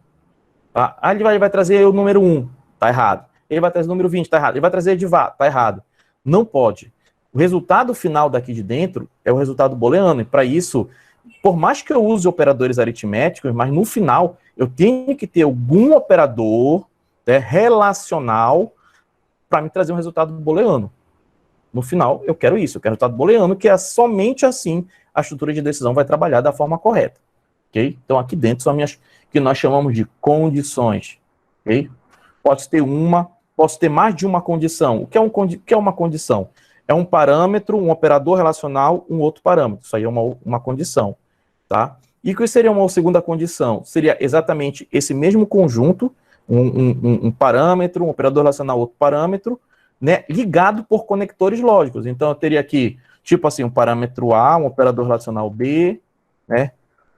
Tá? Ele vai trazer o número 1, tá errado. Ele vai trazer o número 20, tá errado. Ele vai trazer de tá errado. Não pode. O resultado final daqui de dentro é o resultado booleano, e para isso, por mais que eu use operadores aritméticos, mas no final eu tenho que ter algum operador relacional para me trazer um resultado booleano. No final, eu quero isso, eu quero resultado booleano, que é somente assim a estrutura de decisão vai trabalhar da forma correta. Okay? Então, aqui dentro são minhas que nós chamamos de condições. Okay? Posso ter mais de uma condição. O que é uma condição? É um parâmetro, um operador relacional, um outro parâmetro. Isso aí é uma condição. Tá? E o que seria uma segunda condição? Seria exatamente esse mesmo conjunto, um parâmetro, um operador relacional, outro parâmetro, ligado por conectores lógicos. Então, eu teria aqui, tipo assim, um parâmetro A, um operador relacional B,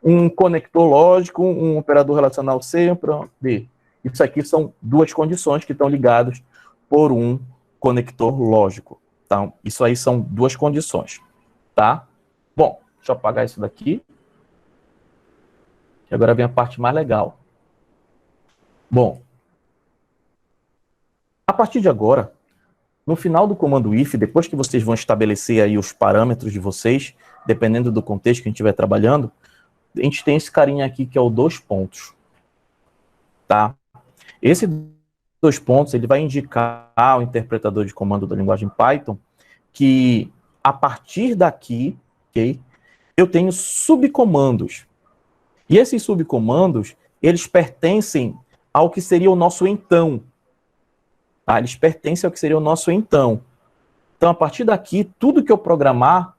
um conector lógico, um operador relacional C, um D. Isso aqui são duas condições que estão ligadas por um conector lógico. Então, isso aí são duas condições, tá? Bom, deixa eu apagar isso daqui. E agora vem a parte mais legal. Bom, a partir de agora, No final do comando if, depois que vocês vão estabelecer aí os parâmetros de vocês, dependendo do contexto que a gente estiver trabalhando, a gente tem esse carinha aqui que é o 2 pontos. Tá? Esse 2 pontos, ele vai indicar ao interpretador de comando da linguagem Python que a partir daqui, ok, eu tenho subcomandos. E esses subcomandos, eles pertencem ao que seria o nosso então. Tá? Eles pertencem ao que seria o nosso então. Então, a partir daqui, tudo que eu programar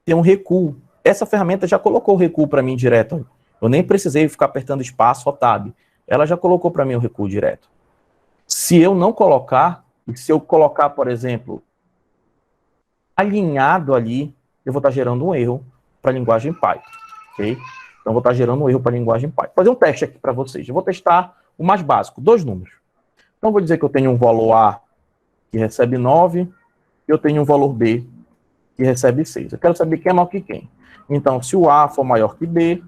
tem um recuo. Essa ferramenta já colocou o recuo para mim direto. Eu nem precisei ficar apertando espaço ou tab. Ela já colocou para mim o recuo direto. Se eu não colocar, se eu colocar, por exemplo, alinhado ali, eu vou estar gerando um erro para a linguagem Python. Ok? Então, eu vou estar gerando um erro para a linguagem Python. Vou fazer um teste aqui para vocês. Eu vou testar o mais básico, 2 números. Então, eu vou dizer que eu tenho um valor A que recebe 9 e eu tenho um valor B que recebe 6. Eu quero saber quem é maior que quem. Então, se o A for maior que B,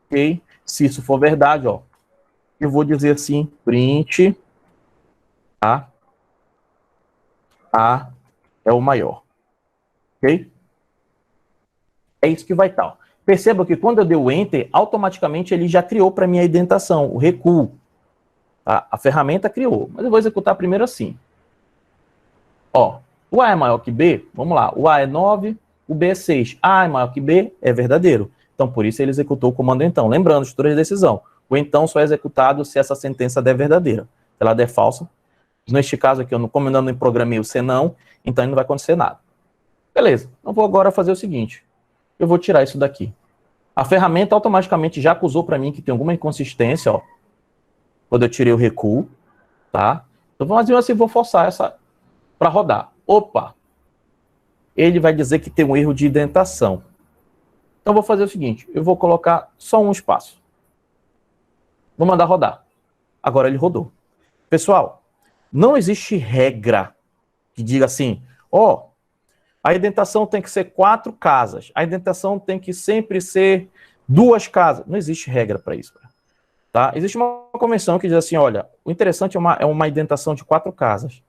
ok? Se isso for verdade, ó, eu vou dizer assim, print A é o maior. Ok? É isso que vai estar. Perceba que quando eu dei o Enter, automaticamente ele já criou para mim a indentação, o recuo. Tá? A ferramenta criou, mas eu vou executar primeiro assim. Ó, o A é maior que B, vamos lá, o A é 9, o B é 6. A é maior que B, é verdadeiro. Então, por isso ele executou o comando então. Lembrando, estrutura de decisão. O então só é executado se essa sentença der verdadeira. Se ela der falsa, neste caso aqui, como eu não programei o senão, então não vai acontecer nada. Beleza, eu vou agora fazer o seguinte. Eu vou tirar isso daqui. A ferramenta automaticamente já acusou para mim que tem alguma inconsistência, ó. Quando eu tirei o recuo, tá? Então, vamos fazer assim, vou forçar essa para rodar. Opa! Ele vai dizer que tem um erro de indentação. Então, eu vou fazer o seguinte, eu vou colocar só um espaço. Vou mandar rodar. Agora ele rodou. Pessoal, não existe regra que diga assim, ó, a indentação tem que ser 4 casas, a indentação tem que sempre ser 2 casas. Não existe regra para isso. Tá? Existe uma convenção que diz assim, olha, o interessante é uma indentação de 4 casas.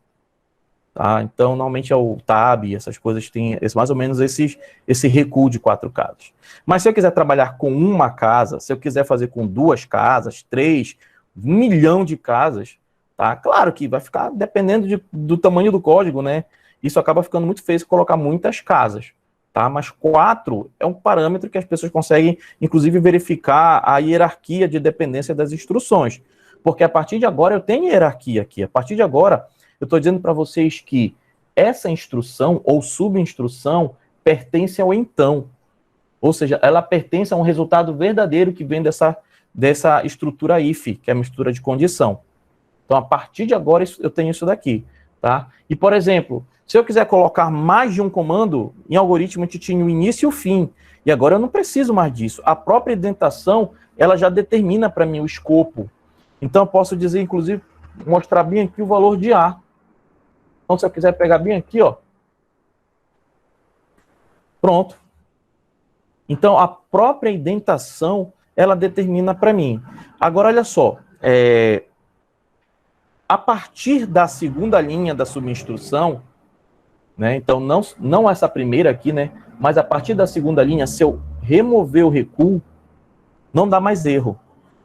Tá? Então, normalmente é o tab, essas coisas têm mais ou menos esse recuo de 4 casas. Mas se eu quiser trabalhar com uma casa, se eu quiser fazer com 2 casas, 3, 1 milhão de casas, tá? Claro que vai ficar dependendo do tamanho do código, né? Isso acaba ficando muito feio se colocar muitas casas, tá? Mas 4 é um parâmetro que as pessoas conseguem, inclusive, verificar a hierarquia de dependência das instruções. Porque a partir de agora eu tenho hierarquia aqui. A partir de agora, eu estou dizendo para vocês que essa instrução ou subinstrução pertence ao então. Ou seja, ela pertence a um resultado verdadeiro que vem dessa estrutura if, que é a mistura de condição. Então, a partir de agora, eu tenho isso daqui. Tá? E, por exemplo, se eu quiser colocar mais de um comando, em algoritmo a gente tinha o início e o fim. E agora eu não preciso mais disso. A própria indentação, ela já determina para mim o escopo. Então, eu posso dizer, inclusive, mostrar bem aqui o valor de A. Então, se eu quiser pegar bem aqui, ó. Pronto. Então, a própria indentação, ela determina para mim. Agora, olha só. A partir da segunda linha da subinstrução, né, então, não essa primeira aqui, né, mas a partir da segunda linha, se eu remover o recuo, não dá mais erro.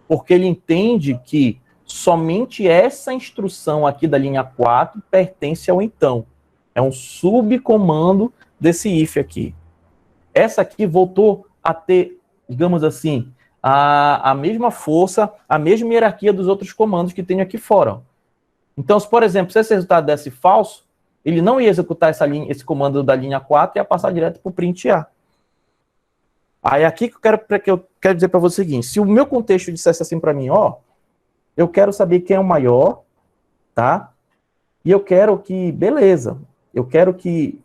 Porque ele entende que somente essa instrução aqui da linha 4 pertence ao então. É um subcomando desse if aqui. Essa aqui voltou a ter, digamos assim, a mesma força, a mesma hierarquia dos outros comandos que tem aqui fora. Então, se, por exemplo, se esse resultado desse falso, ele não ia executar esse comando da linha 4 e ia passar direto para o print A. Aí aqui que eu quero dizer para você o seguinte, se o meu contexto dissesse assim para mim, ó, eu quero saber quem é o maior, tá? E eu quero que, beleza, eu quero que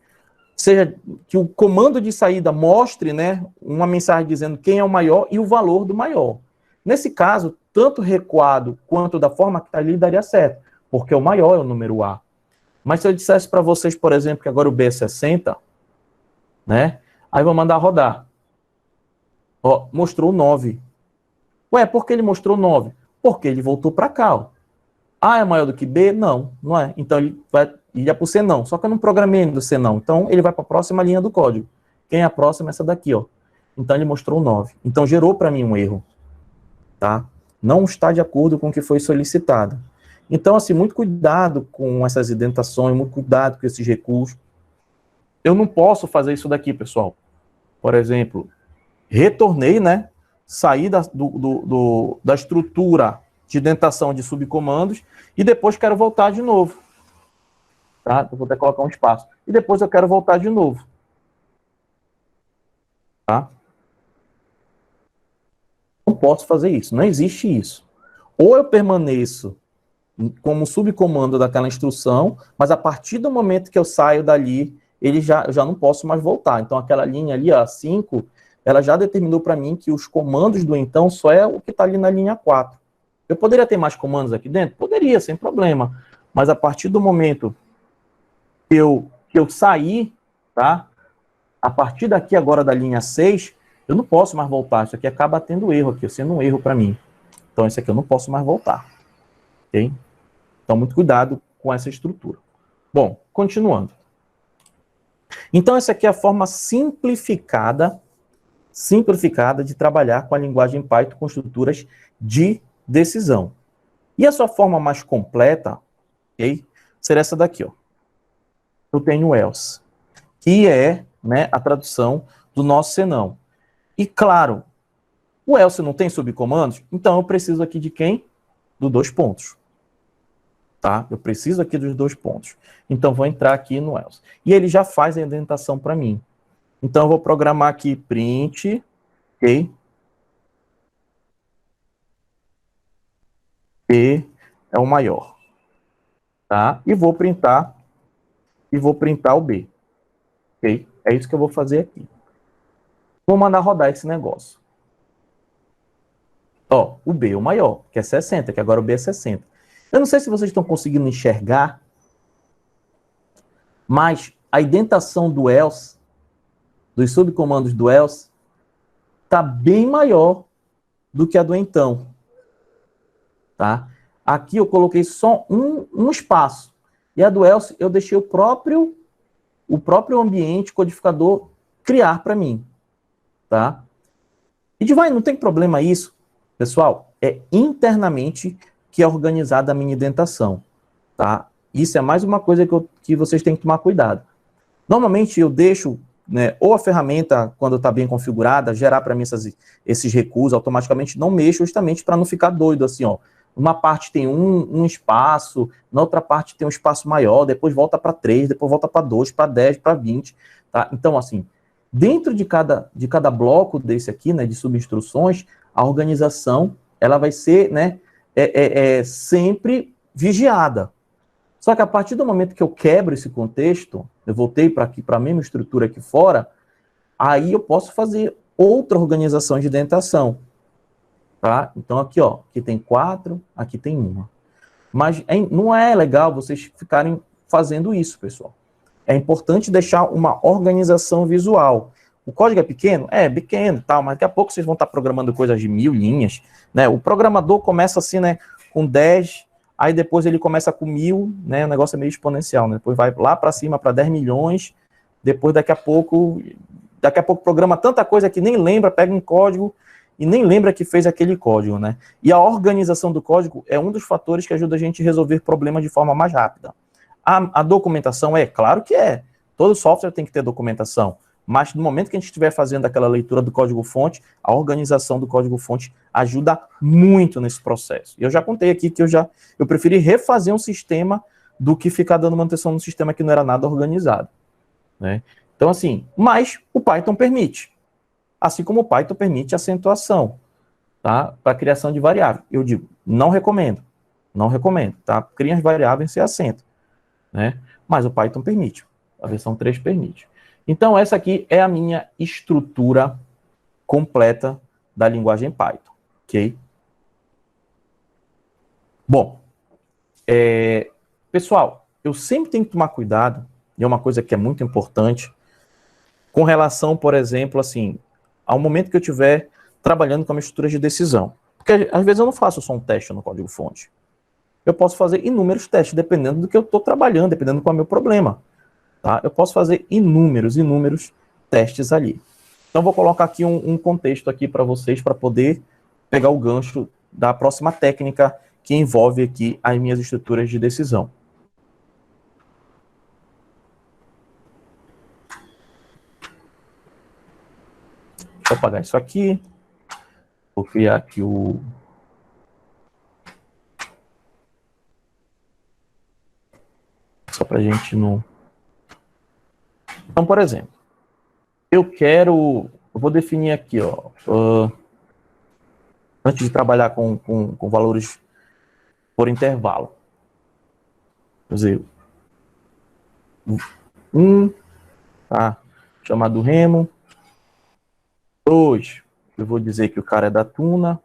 seja, que o comando de saída mostre, né, uma mensagem dizendo quem é o maior e o valor do maior. Nesse caso, tanto recuado quanto da forma que está ali daria certo, porque o maior é o número A. Mas se eu dissesse para vocês, por exemplo, que agora o B é 60, né, aí eu vou mandar rodar. Ó, mostrou 9. Ué, por que ele mostrou 9? Porque ele voltou para cá, ó. A é maior do que B? Não, não é. Então ele vai ia para o senão, só que eu não programei no senão, então ele vai para a próxima linha do código. Quem é a próxima? Essa daqui, ó. Então ele mostrou 9. Então gerou para mim um erro, tá? Não está de acordo com o que foi solicitado. Então, assim, muito cuidado com essas indentações, muito cuidado com esses recursos. Eu não posso fazer isso daqui, pessoal. Por exemplo, retornei, né? Saí da estrutura de indentação de subcomandos e depois quero voltar de novo. Tá? Eu vou até colocar um espaço. E depois eu quero voltar de novo. Tá? Não posso fazer isso. Não existe isso. Ou eu permaneço como subcomando daquela instrução, mas a partir do momento que eu saio dali, eu já não posso mais voltar. Então, aquela linha ali, a 5, ela já determinou para mim que os comandos do então só é o que está ali na linha 4. Eu poderia ter mais comandos aqui dentro? Poderia, sem problema. Mas a partir do momento que eu sair, tá? A partir daqui agora da linha 6, eu não posso mais voltar. Isso aqui acaba tendo erro aqui, sendo um erro para mim. Então, esse aqui eu não posso mais voltar. Ok? Então, muito cuidado com essa estrutura. Bom, continuando. Então, essa aqui é a forma simplificada de trabalhar com a linguagem Python com estruturas de decisão. E a sua forma mais completa, ok? Será essa daqui, ó. Eu tenho o else, que é, né, a tradução do nosso senão. E, claro, o else não tem subcomandos, então eu preciso aqui de quem? Do 2 pontos. Tá? Eu preciso aqui dos 2 pontos. Então, vou entrar aqui no else. E ele já faz a indentação para mim. Então, eu vou programar aqui print, ok? P é o maior. Tá? E vou printar o B. Ok? É isso que eu vou fazer aqui. Vou mandar rodar esse negócio. Ó, o B é o maior, que é 60, que agora o B é 60. Eu não sei se vocês estão conseguindo enxergar, mas a indentação do else, dos subcomandos do else, está bem maior do que a do então. Tá? Aqui eu coloquei só um espaço. E a do else eu deixei o próprio ambiente codificador criar para mim. Tá? E não tem problema isso, pessoal. É internamente que é organizada a minha indentação. Tá? Isso é mais uma coisa que vocês têm que tomar cuidado. Normalmente eu deixo, né, ou a ferramenta, quando está bem configurada, gerar para mim esses recursos automaticamente, não mexo justamente para não ficar doido assim, ó. Uma parte tem um espaço, na outra parte tem um espaço maior, depois volta para 3, depois volta para 2, para 10, para 20. Tá? Então, assim, dentro de cada bloco desse aqui, né, de subinstruções, a organização ela vai ser, né, sempre vigiada. Só que a partir do momento que eu quebro esse contexto, eu voltei para a mesma estrutura aqui fora, aí eu posso fazer outra organização de indentação. Tá? Então aqui, ó, aqui tem 4, aqui tem 1. Mas não é legal vocês ficarem fazendo isso, pessoal. É importante deixar uma organização visual. O código é pequeno? É, pequeno, tal, mas daqui a pouco vocês vão estar programando coisas de 1000 linhas, né? O programador começa assim, né, com 10, aí depois ele começa com 1000, né? O negócio é meio exponencial, né? Depois vai lá para cima para 10 milhões, depois daqui a pouco programa tanta coisa que nem lembra, pega um código e nem lembra que fez aquele código, né? E a organização do código é um dos fatores que ajuda a gente a resolver problemas de forma mais rápida. A documentação claro que é. Todo software tem que ter documentação. Mas no momento que a gente estiver fazendo aquela leitura do código-fonte, a organização do código-fonte ajuda muito nesse processo. E eu já contei aqui que eu preferi refazer um sistema do que ficar dando manutenção num sistema que não era nada organizado. Né? Então, assim, mas o Python permite. Assim como o Python permite acentuação, tá? Para a criação de variáveis. Eu digo, não recomendo, tá? Criem as variáveis sem acento, né? Mas o Python permite, a versão 3 permite. Então, essa aqui é a minha estrutura completa da linguagem Python, ok? Bom, pessoal, eu sempre tenho que tomar cuidado, e é uma coisa que é muito importante, com relação, por exemplo, assim, ao momento que eu estiver trabalhando com uma estrutura de decisão. Porque, às vezes, eu não faço só um teste no código-fonte. eu posso fazer inúmeros testes, dependendo do que eu estou trabalhando, dependendo do qual é o meu problema. Tá? Eu posso fazer inúmeros testes ali. Então, vou colocar aqui um contexto aqui para vocês, para poder pegar o gancho da próxima técnica que envolve aqui as minhas estruturas de decisão. Deixa eu apagar isso aqui. Vou criar aqui o... Só para a gente não... Então, por exemplo, eu vou definir aqui, ó, antes de trabalhar com valores por intervalo. Quer dizer, 1, tá? Chamado Remo. 2, eu vou dizer que o cara é da Tuna.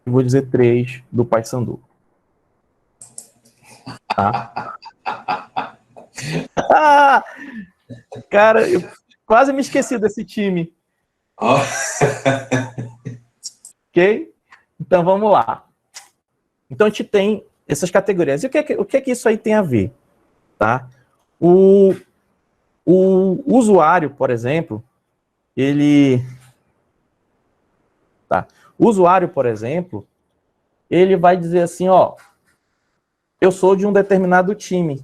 E vou dizer 3, do Paysandu. Tá? Ah, cara, eu quase me esqueci desse time. Oh. Ok? Então, vamos lá. Então, a gente tem essas categorias. E o que é que isso aí tem a ver? Tá? O usuário, por exemplo, ele... Tá? O usuário, por exemplo, ele vai dizer assim, ó, eu sou de um determinado time.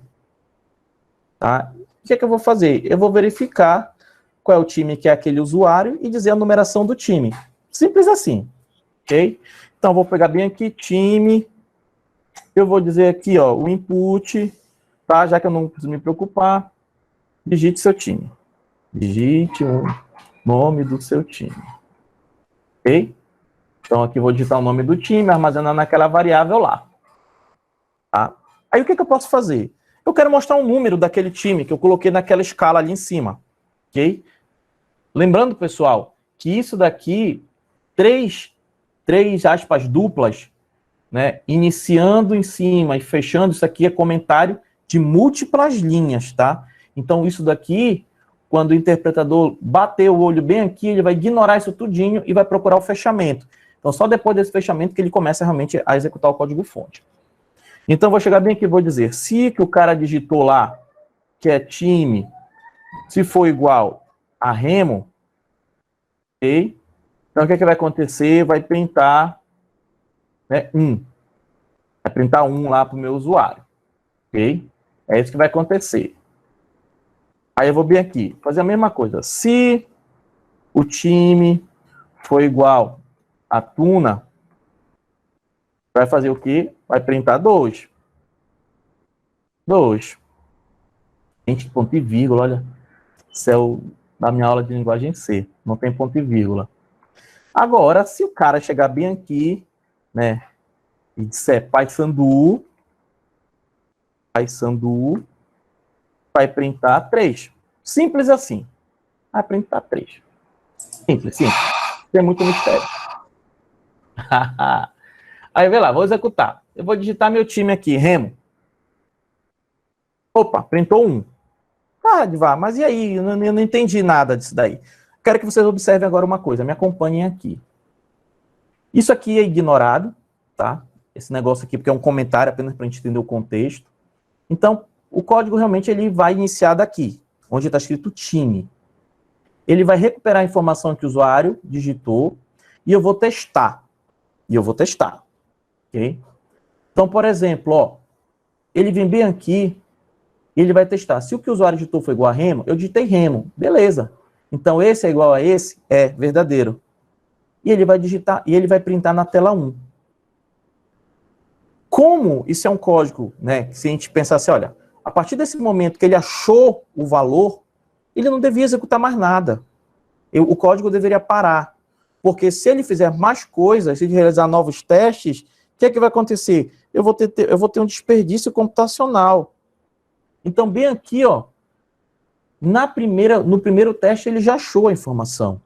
Tá? O que é que eu vou fazer? Eu vou verificar qual é o time que é aquele usuário e dizer a numeração do time. Simples assim. Ok? Então, vou pegar bem aqui, time. Eu vou dizer aqui, ó, o input, tá? Já que eu não preciso me preocupar, digite seu time. Digite o nome do seu time. Ok? Então, aqui vou digitar o nome do time, armazenando naquela variável lá. Tá? Aí, o que eu posso fazer? Eu quero mostrar um número daquele time que eu coloquei naquela escala ali em cima. Ok? Lembrando, pessoal, que isso daqui, três aspas duplas, né, iniciando em cima e fechando, isso aqui é comentário de múltiplas linhas, tá? Então, isso daqui, quando o interpretador bater o olho bem aqui, ele vai ignorar isso tudinho e vai procurar o fechamento. Então, só depois desse fechamento que ele começa realmente a executar o código-fonte. Então, vou chegar bem aqui e vou dizer, se que o cara digitou lá, que é time, se for igual a Remo, ok? Então, o que vai acontecer? Vai printar, né, 1. Vai printar 1 lá para o meu usuário, ok? É isso que vai acontecer. Aí eu vou bem aqui, fazer a mesma coisa. Se o time for igual a Tuna, vai fazer o quê? Vai printar 2. 2. Gente, ponto e vírgula, olha. Céu da minha aula de linguagem C. Não tem ponto e vírgula. Agora, se o cara chegar bem aqui, né, e disser Paysandu, vai printar 3. Simples assim. Vai printar 3. Simples. Tem muito mistério. Aí, vê lá, vou executar. Eu vou digitar meu time aqui, Remo. Opa, printou 1. Ah, Divar, mas e aí? Eu não entendi nada disso daí. Quero que vocês observem agora uma coisa, me acompanhem aqui. Isso aqui é ignorado, tá? Esse negócio aqui, porque é um comentário apenas para a gente entender o contexto. Então, o código realmente ele vai iniciar daqui, onde está escrito time. Ele vai recuperar a informação que o usuário digitou e eu vou testar. Ok? Então, por exemplo, ó, ele vem bem aqui e ele vai testar. Se o que o usuário digitou foi igual a Remo, eu digitei Remo. Beleza. Então, esse é igual a esse? É verdadeiro. E ele vai digitar, e ele vai printar na tela 1. Como isso é um código, né, que se a gente pensar assim, olha, a partir desse momento que ele achou o valor, ele não devia executar mais nada. O código deveria parar. Porque se ele fizer mais coisas, se ele realizar novos testes, o que é que vai acontecer? Eu vou ter um desperdício computacional. Então, bem aqui, ó, no primeiro teste, ele já achou a informação.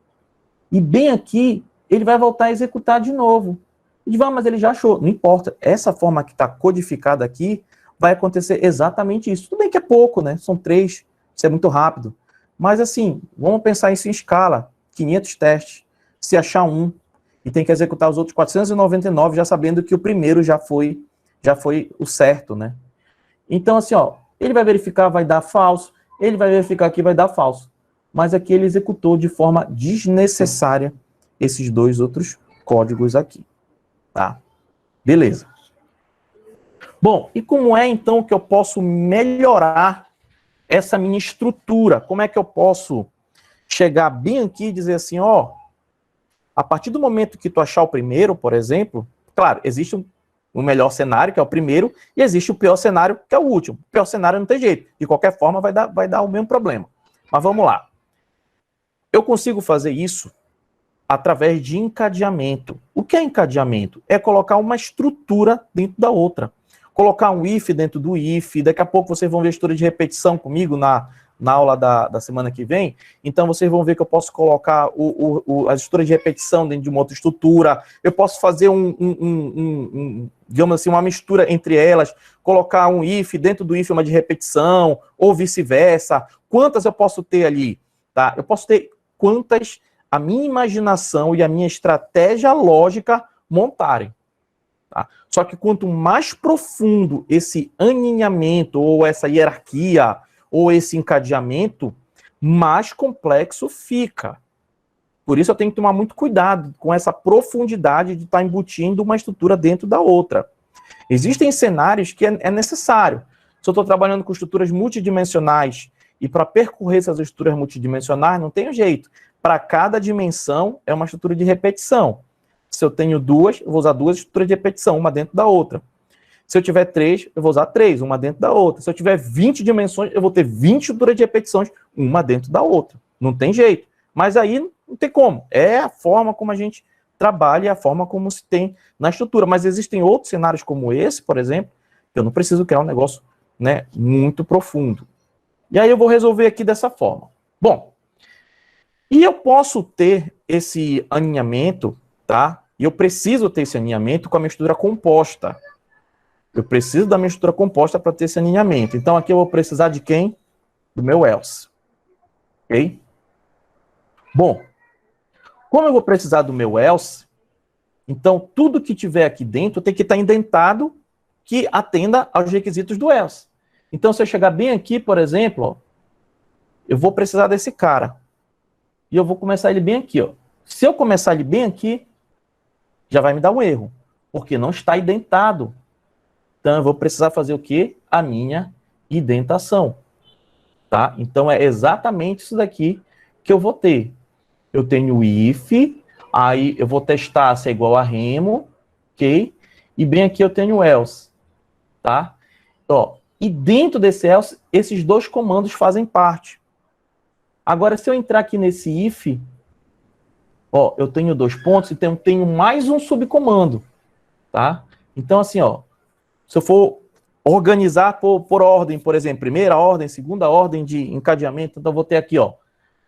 E bem aqui, ele vai voltar a executar de novo. E mas ele já achou. Não importa. Essa forma que está codificada aqui, vai acontecer exatamente isso. Tudo bem que é pouco, né? São 3, isso é muito rápido. Mas assim, vamos pensar isso em escala. 500 testes. Se achar um, e tem que executar os outros 499, já sabendo que o primeiro já foi já foi o certo, né? Então, assim, ó, ele vai verificar, vai dar falso, ele vai verificar aqui, vai dar falso. Mas aqui ele executou de forma desnecessária esses dois outros códigos aqui, tá? Beleza. Bom, e como é, então, que eu posso melhorar essa minha estrutura? Como é que eu posso chegar bem aqui e dizer assim, ó, a partir do momento que tu achar o primeiro, por exemplo, claro, existe o melhor cenário, que é o primeiro, e existe o pior cenário, que é o último. O pior cenário não tem jeito. De qualquer forma, vai dar o mesmo problema. Mas vamos lá. Eu consigo fazer isso através de encadeamento. O que é encadeamento? É colocar uma estrutura dentro da outra. Colocar um if dentro do if. Daqui a pouco vocês vão ver a estrutura de repetição comigo na aula da semana que vem. Então vocês vão ver que eu posso colocar a estrutura de repetição dentro de uma outra estrutura. Eu posso fazer digamos assim, uma mistura entre elas, colocar um if dentro do if uma de repetição, ou vice-versa. Quantas eu posso ter ali? Tá? Eu posso ter quantas a minha imaginação e a minha estratégia lógica montarem. Tá? Só que quanto mais profundo esse aninhamento, ou essa hierarquia, ou esse encadeamento, mais complexo fica. Por isso eu tenho que tomar muito cuidado com essa profundidade de estar embutindo uma estrutura dentro da outra. Existem cenários que é necessário. Se eu estou trabalhando com estruturas multidimensionais, e para percorrer essas estruturas multidimensionais, não tem jeito. Para cada dimensão, é uma estrutura de repetição. Se eu tenho duas, eu vou usar duas estruturas de repetição, uma dentro da outra. Se eu tiver três, eu vou usar três, uma dentro da outra. Se eu tiver 20 dimensões, eu vou ter 20 estruturas de repetições, uma dentro da outra. Não tem jeito. Mas aí não tem como. É a forma como a gente trabalha e a forma como se tem na estrutura. Mas existem outros cenários como esse, por exemplo, que eu não preciso criar um negócio, né, muito profundo. E aí eu vou resolver aqui dessa forma. Bom, e eu posso ter esse alinhamento, tá? E eu preciso ter esse alinhamento com a minha estrutura composta. Eu preciso da minha estrutura composta para ter esse alinhamento. Então aqui eu vou precisar de quem? Do meu else. Ok? Bom, como eu vou precisar do meu else, então tudo que tiver aqui dentro tem que estar indentado que atenda aos requisitos do else. Então se eu chegar bem aqui, por exemplo, ó, eu vou precisar desse cara. E eu vou começar ele bem aqui, ó. Se eu começar ele bem aqui, já vai me dar um erro, porque não está indentado. Então eu vou precisar fazer o quê? A minha indentação. Tá? Então é exatamente isso daqui que eu vou ter. Eu tenho o if, aí eu vou testar se é igual a remo, ok? E bem aqui eu tenho o else, tá? Ó, e dentro desse else, esses dois comandos fazem parte. Agora, se eu entrar aqui nesse if, ó, eu tenho dois pontos, então eu tenho mais um subcomando, tá? Então, assim, ó, se eu for organizar por ordem, por exemplo, primeira ordem, segunda ordem de encadeamento, então eu vou ter aqui, ó,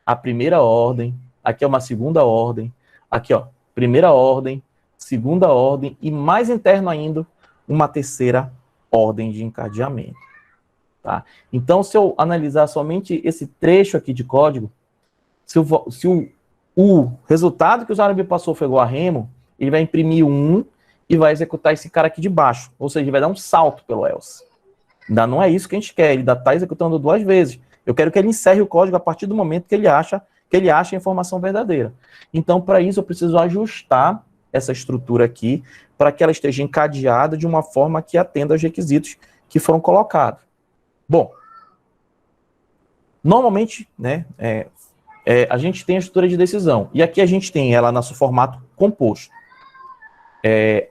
a primeira ordem, aqui é uma segunda ordem, aqui, ó, primeira ordem, segunda ordem e mais interno ainda, uma terceira ordem de encadeamento. Tá? Então, se eu analisar somente esse trecho aqui de código, se o resultado que o usuário me passou foi igual a remo, ele vai imprimir 1 e vai executar esse cara aqui de baixo. Ou seja, ele vai dar um salto pelo else. Ainda não é isso que a gente quer, ele ainda está executando duas vezes. Eu quero que ele encerre o código a partir do momento que ele acha a informação verdadeira. Então, para isso, eu preciso ajustar essa estrutura aqui para que ela esteja encadeada de uma forma que atenda aos requisitos que foram colocados. Bom, normalmente, né, a gente tem a estrutura de decisão. E aqui a gente tem ela no seu formato composto.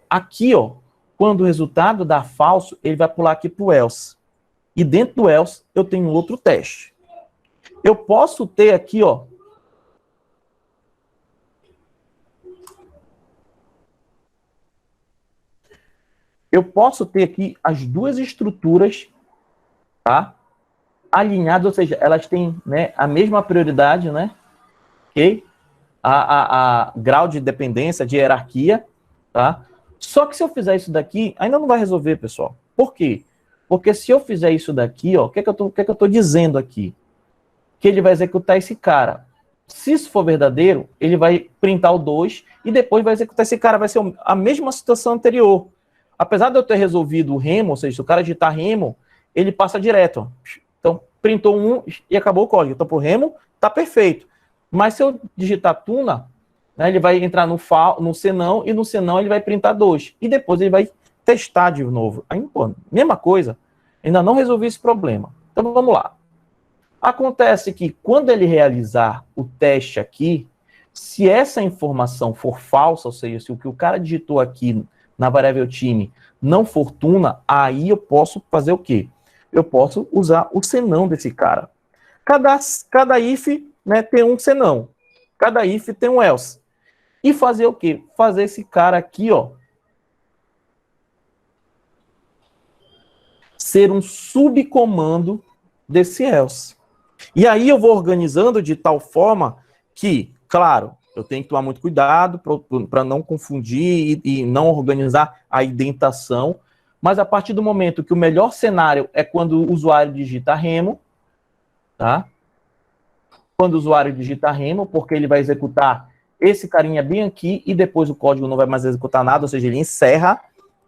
Aqui, ó, quando o resultado dá falso, ele vai pular aqui para o else. E dentro do else, eu tenho outro teste. Eu posso ter aqui, ó, as duas estruturas, tá, alinhadas, ou seja, elas têm, né, a mesma prioridade, né, ok? A grau de dependência, de hierarquia, tá? Só que se eu fizer isso daqui, ainda não vai resolver, pessoal. Por quê? Porque se eu fizer isso daqui, ó, o que é que eu tô dizendo aqui? Que ele vai executar esse cara. Se isso for verdadeiro, ele vai printar o 2 e depois vai executar esse cara. Vai ser a mesma situação anterior. apesar de eu ter resolvido o remo, ou seja, se o cara digitar remo, ele passa direto. Ó. Então, printou um e acabou o código. Então, pro remo, tá perfeito. Mas se eu digitar tuna, né, ele vai entrar no senão, e no senão ele vai printar 2. E depois ele vai testar de novo. Aí, pô, mesma coisa, ainda não resolvi esse problema. Então, vamos lá. Acontece que quando ele realizar o teste aqui, se essa informação for falsa, ou seja, se o que o cara digitou aqui na variável time não for tuna, aí eu posso fazer o quê? Eu posso usar o senão desse cara. Cada if, né, tem um senão. Cada if tem um else. E fazer o quê? Fazer esse cara aqui, ó, ser um subcomando desse else. E aí eu vou organizando de tal forma que, claro, eu tenho que tomar muito cuidado para não confundir e não organizar a indentação, mas a partir do momento que o melhor cenário é quando o usuário digita remo, tá? Quando o usuário digita remo, porque ele vai executar esse carinha bem aqui e depois o código não vai mais executar nada, ou seja, ele encerra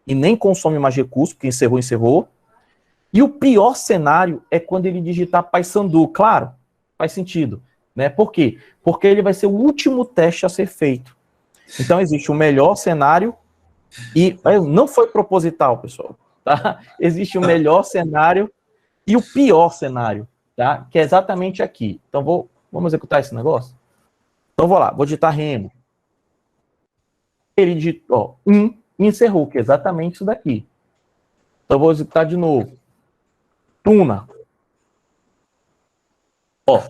e nem consome mais recurso, porque encerrou. E o pior cenário é quando ele digitar Paysandu. Claro, faz sentido. Né? Por quê? Porque ele vai ser o último teste a ser feito. Então, existe o melhor cenário e não foi proposital, pessoal. Tá? Existe o melhor cenário e o pior cenário, tá? Que é exatamente aqui. Então, vamos executar esse negócio? Então, vou lá, vou digitar remo. Ele digitou e encerrou, que é exatamente isso daqui. Então, vou executar de novo. Tuna. Ó.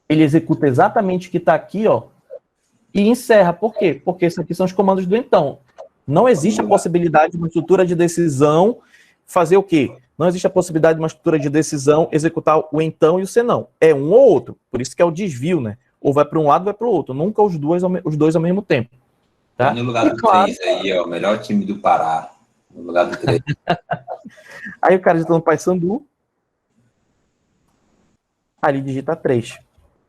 Ele executa exatamente o que está aqui, ó, e encerra. Por quê? Porque esses aqui são os comandos do então. Não existe a possibilidade de uma estrutura de decisão fazer o quê? Não existe a possibilidade de uma estrutura de decisão executar o então e o senão. É um ou outro. Por isso que é o desvio, né? Ou vai para um lado ou vai para o outro. Nunca os dois ao mesmo tempo. Tá? No lugar do 3 aí, ó, o melhor time do Pará. No lugar do 3. Aí o cara digita no Paysandu. Aí ele digita 3,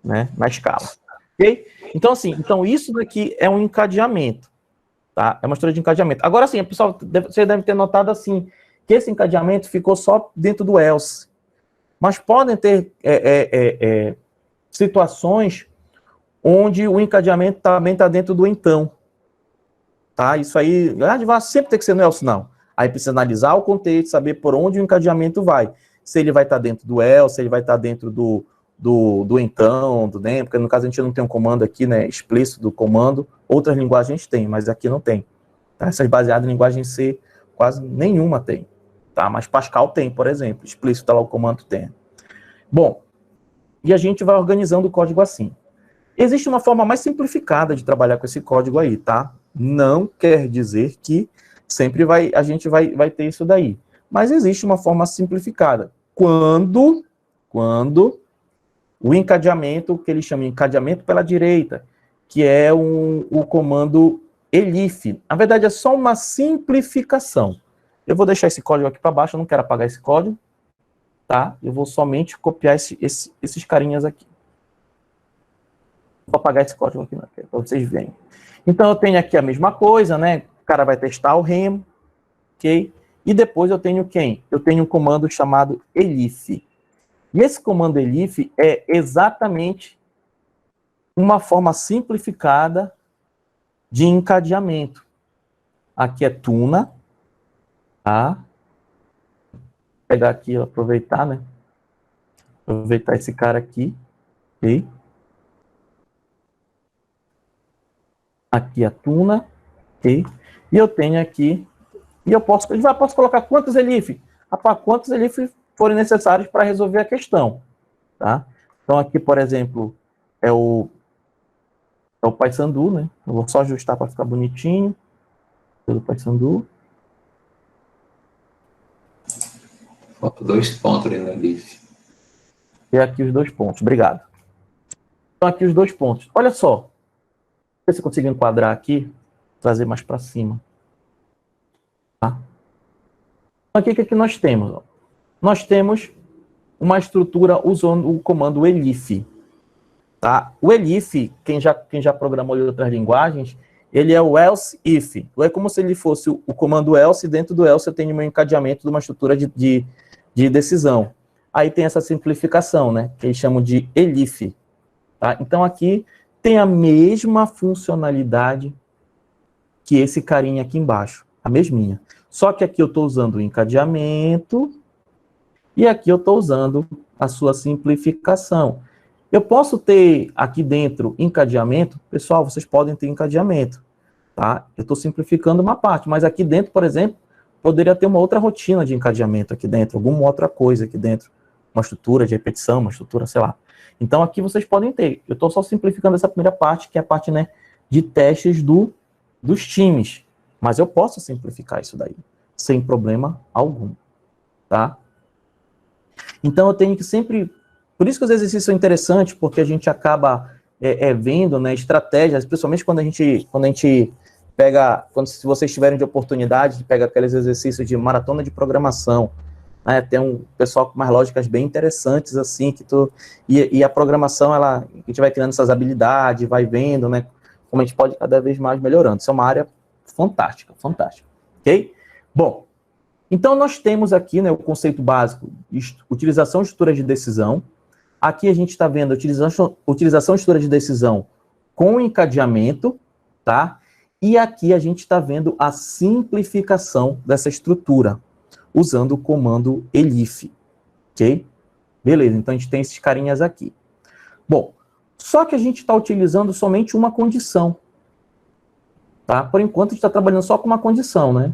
né? Na escala. Ok? Então, assim, isso daqui é um encadeamento. Tá? É uma história de encadeamento. Agora, sim, pessoal, você deve ter notado assim, que esse encadeamento ficou só dentro do else. Mas podem ter situações onde o encadeamento também está dentro do então. Tá? Isso aí, vai sempre ter que ser no else, não. Aí precisa analisar o contexto, saber por onde o encadeamento vai. Se ele vai estar dentro do else, se ele vai estar dentro do então, do nem, porque no caso a gente não tem um comando aqui, né, explícito do comando. Outras linguagens têm, mas aqui não tem. Tá? Essas baseadas em linguagem C, quase nenhuma tem. Tá? Mas Pascal tem, por exemplo. Explícito lá o comando tem. Bom, e a gente vai organizando o código assim. Existe uma forma mais simplificada de trabalhar com esse código aí, tá? Não quer dizer que sempre a gente vai ter isso daí. Mas existe uma forma simplificada. Quando o encadeamento, que eles chamam de encadeamento pela direita, que é o comando elif. Na verdade, é só uma simplificação. Eu vou deixar esse código aqui para baixo, eu não quero apagar esse código, tá? Eu vou somente copiar esses carinhas aqui. Vou apagar esse código aqui, para vocês verem. Então, eu tenho aqui a mesma coisa, né? O cara vai testar o remo, ok? E depois eu tenho quem? Eu tenho um comando chamado elif. E esse comando elif é exatamente uma forma simplificada de encadeamento. Aqui é tuna, tá? Vou pegar aqui, aproveitar, né? Aproveitar esse cara aqui, ok? Aqui é tuna, ok? E eu tenho aqui, e eu posso colocar quantos elif? Rapaz, quantos elif forem necessários para resolver a questão, tá? Então aqui, por exemplo, é o Paysandu, né? Eu vou só ajustar para ficar bonitinho. Pelo Paysandu. Falta 2 pontos ali no elif. E aqui os 2 pontos, obrigado. Então aqui os 2 pontos. Olha só. Se você conseguir enquadrar aqui, trazer mais para cima. Tá? Então aqui o que nós temos? Ó? Nós temos uma estrutura usando o comando elif. Tá? O elif, quem já programou em outras linguagens, ele é o else if. É como se ele fosse o comando else, e dentro do else eu tenho um encadeamento de uma estrutura de decisão. Aí tem essa simplificação, né, que eles chamam de elif. Tá? Então aqui tem a mesma funcionalidade que esse carinha aqui embaixo, a mesminha. Só que aqui eu estou usando o encadeamento e aqui eu estou usando a sua simplificação. Eu posso ter aqui dentro encadeamento, pessoal, vocês podem ter encadeamento, tá? Eu estou simplificando uma parte, mas aqui dentro, por exemplo, poderia ter uma outra rotina de encadeamento aqui dentro, alguma outra coisa aqui dentro, uma estrutura de repetição, uma estrutura, sei lá. Então aqui vocês podem ter. Eu estou só simplificando essa primeira parte, que é a parte, né, de testes dos times, mas eu posso simplificar isso daí, sem problema algum, tá? Então eu tenho que sempre... Por isso que os exercícios são interessantes, porque a gente acaba vendo, né, estratégias, principalmente quando a gente pega, se vocês tiverem de oportunidade, pega aqueles exercícios de maratona de programação, né, tem um pessoal com umas lógicas bem interessantes, assim, e a programação, a gente vai criando essas habilidades, vai vendo, né, como a gente pode cada vez mais melhorando. Isso é uma área fantástica, fantástica, ok? Bom, então nós temos aqui, né, o conceito básico de utilização de estruturas de decisão. Aqui a gente está vendo a utilização de estrutura de decisão com encadeamento, tá? E aqui a gente está vendo a simplificação dessa estrutura, usando o comando elif, ok? Beleza, então a gente tem esses carinhas aqui. Bom, só que a gente está utilizando somente uma condição, tá? Por enquanto a gente está trabalhando só com uma condição, né?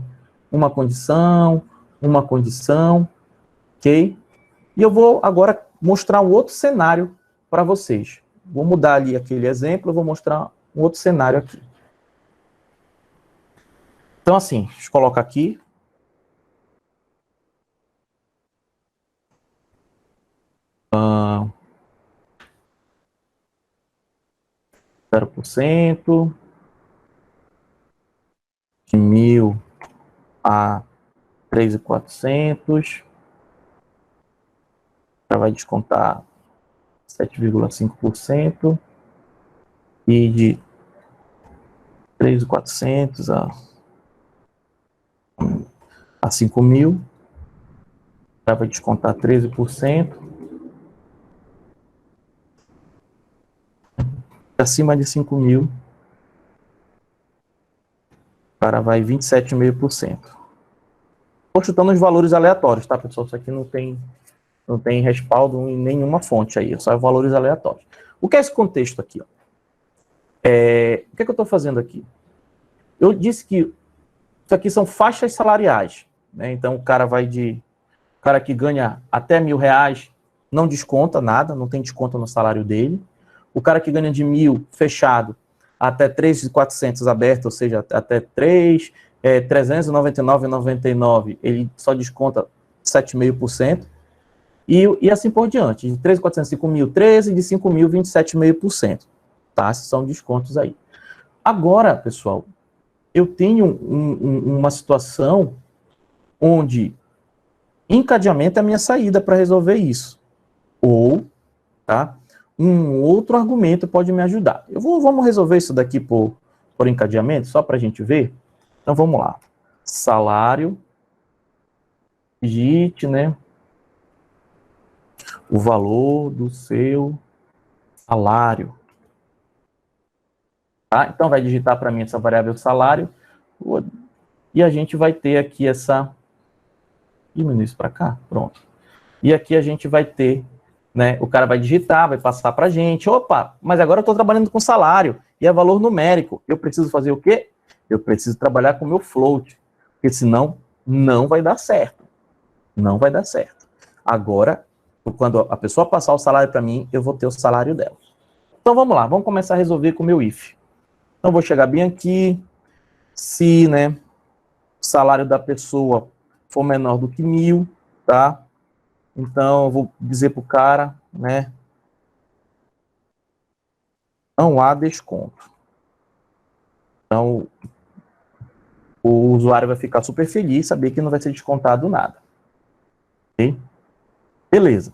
Uma condição, ok? E eu vou agora mostrar um outro cenário para vocês. Vou mudar ali aquele exemplo, eu vou mostrar um outro cenário aqui. Então, assim, a gente coloca aqui. Uh, 0%. De 1.000 a 3.400. Já vai descontar 7,5%. E de 3.400 a 5.000. Já vai descontar 13%. Acima de 5.000, o cara vai 27,5%. Estou chutando os valores aleatórios, tá, pessoal? Isso aqui não tem respaldo em nenhuma fonte aí, só valores aleatórios. O que é esse contexto aqui? Ó? O que é que eu estou fazendo aqui? Eu disse que isso aqui são faixas salariais, né? Então o cara o cara que ganha até R$1.000 não desconta nada, não tem desconto no salário dele. O cara que ganha de 1.000 fechado até 3.400 aberto, ou seja, até 399,99, ele só desconta 7,5%. E assim por diante. De 3.400, 5.000, 13%, de 5.000, 27,5%. Tá? Esses são descontos aí. Agora, pessoal, eu tenho uma situação onde encadeamento é a minha saída para resolver isso. Ou, tá? Um outro argumento pode me ajudar. Vamos resolver isso daqui por encadeamento, só para a gente ver? Então, vamos lá. Salário, digite, né? O valor do seu salário. Tá? Então, vai digitar para mim essa variável salário. E a gente vai ter aqui essa... Diminuir isso para cá, pronto. E aqui a gente vai ter... Né? O cara vai digitar, vai passar para a gente. Opa, mas agora eu estou trabalhando com salário e é valor numérico. Eu preciso fazer o quê? Eu preciso trabalhar com o meu float, porque senão não vai dar certo. Não vai dar certo. Agora, quando a pessoa passar o salário para mim, eu vou ter o salário dela. Então vamos lá, vamos começar a resolver com o meu if. Então vou chegar bem aqui. Se, né, o salário da pessoa for menor do que 1.000, tá? Então, eu vou dizer para o cara, né, não há desconto. Então, o usuário vai ficar super feliz, saber que não vai ser descontado nada. Ok? Beleza.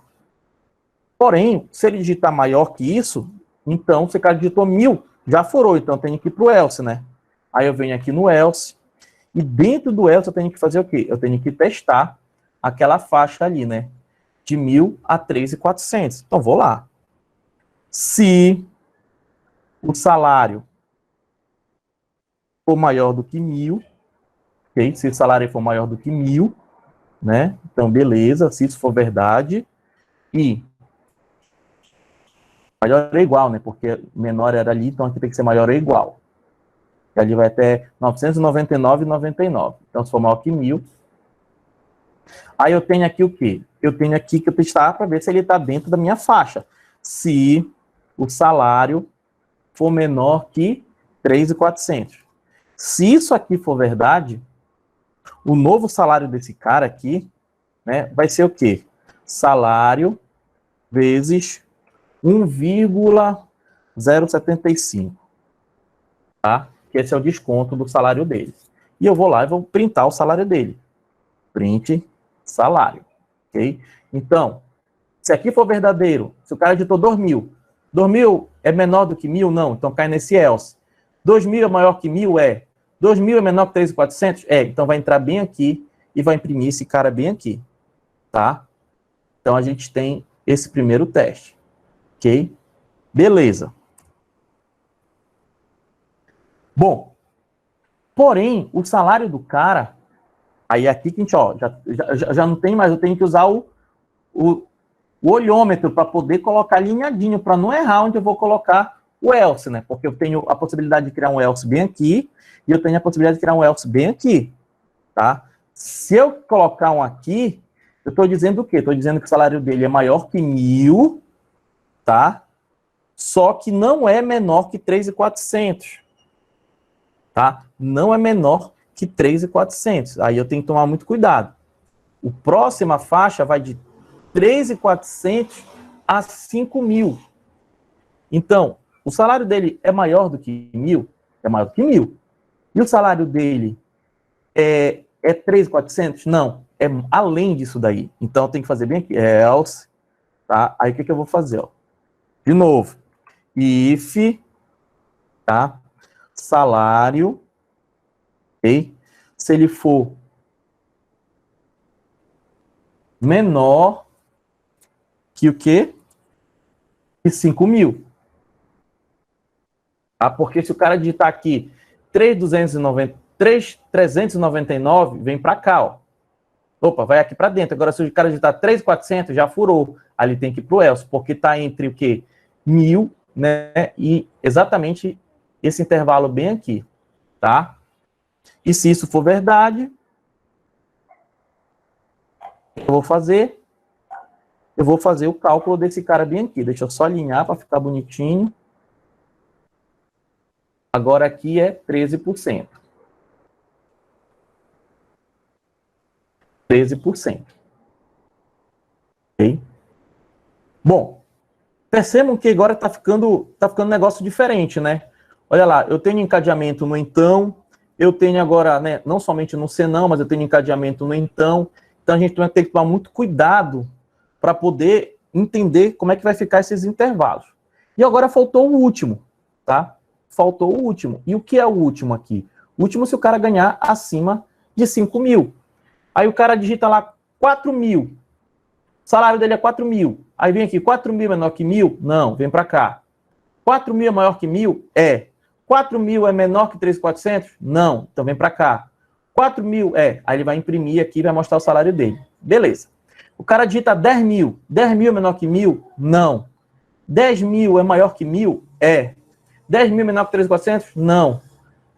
Porém, se ele digitar maior que isso, então, se o cara digitou 1.000, já furou, então tem que ir para o else, né? Aí eu venho aqui no else, e dentro do else eu tenho que fazer o quê? Eu tenho que testar aquela faixa ali, né? De 1.000 a 3.400. Então, vou lá. Se o salário for maior do que 1.000, ok? Se o salário for maior do que 1.000, né? Então, beleza, se isso for verdade. E maior ou igual, né? Porque menor era ali, então aqui tem que ser maior ou igual. E ali vai até 999,99. Então, se for maior que 1.000. Aí eu tenho aqui o quê? Eu tenho aqui que eu testar para ver se ele está dentro da minha faixa. Se o salário for menor que 3.400. Se isso aqui for verdade, o novo salário desse cara aqui, né, vai ser o quê? Salário vezes 1,075, tá? Que esse é o desconto do salário dele. E eu vou lá e vou printar o salário dele. Print salário, ok? Então, se aqui for verdadeiro, se o cara digitou 2.000, 2.000 é menor do que 1.000? Não, então cai nesse else. 2.000 é maior que 1.000? É. 2.000 é menor que 3.400? É. Então vai entrar bem aqui e vai imprimir esse cara bem aqui, tá? Então a gente tem esse primeiro teste, ok? Beleza. Bom, porém, o salário do cara, aí aqui que a gente, ó, já não tem mais, eu tenho que usar o olhômetro para poder colocar alinhadinho, para não errar onde eu vou colocar o else, né? Porque eu tenho a possibilidade de criar um else bem aqui, e eu tenho a possibilidade de criar um else bem aqui, tá? Se eu colocar um aqui, eu estou dizendo o quê? Estou dizendo que o salário dele é maior que 1.000, tá? Só que não é menor que 3.400, tá? Não é menor que 3.400. Aí eu tenho que tomar muito cuidado. A próxima faixa vai de 3.400 a 5.000. Então, o salário dele é maior do que 1.000? É maior do que 1.000. E o salário dele é 3.400? Não, é além disso daí. Então, tem que fazer bem aqui, else, tá? Aí, o que eu vou fazer? Ó? De novo, if, tá? Salário, ok? Se ele for menor que o quê? Que 5.000. Tá? Porque se o cara digitar aqui 3.399, vem para cá, ó. Opa, vai aqui para dentro. Agora, se o cara digitar 3.400, já furou. Ali tem que ir pro else, porque está entre o quê? 1.000, né? E exatamente esse intervalo bem aqui, tá? E se isso for verdade, eu vou fazer o cálculo desse cara bem aqui. Deixa eu só alinhar para ficar bonitinho. Agora aqui é 13%. 13%. Ok? Bom, percebam que agora está ficando um negócio diferente, né? Olha lá, eu tenho encadeamento no então, eu tenho agora, né, não somente no senão, mas eu tenho encadeamento no então. Então a gente vai ter que tomar muito cuidado para poder entender como é que vai ficar esses intervalos. E agora faltou o último, tá? Faltou o último. E o que é o último aqui? O último se o cara ganhar acima de 5.000. Aí o cara digita lá 4.000. O salário dele é 4.000. Aí vem aqui, 4.000 é menor que 1.000? Não, vem para cá. 4.000 é maior que 1.000? É. 4.000 é menor que 3.400? Não, então vem para cá. 4.000 é. Aí ele vai imprimir aqui e vai mostrar o salário dele. Beleza. O cara digita 10.000. 10.000 é menor que 1.000? Não. 10.000 é maior que 1.000? É. 10.000 é menor que 3.400? Não.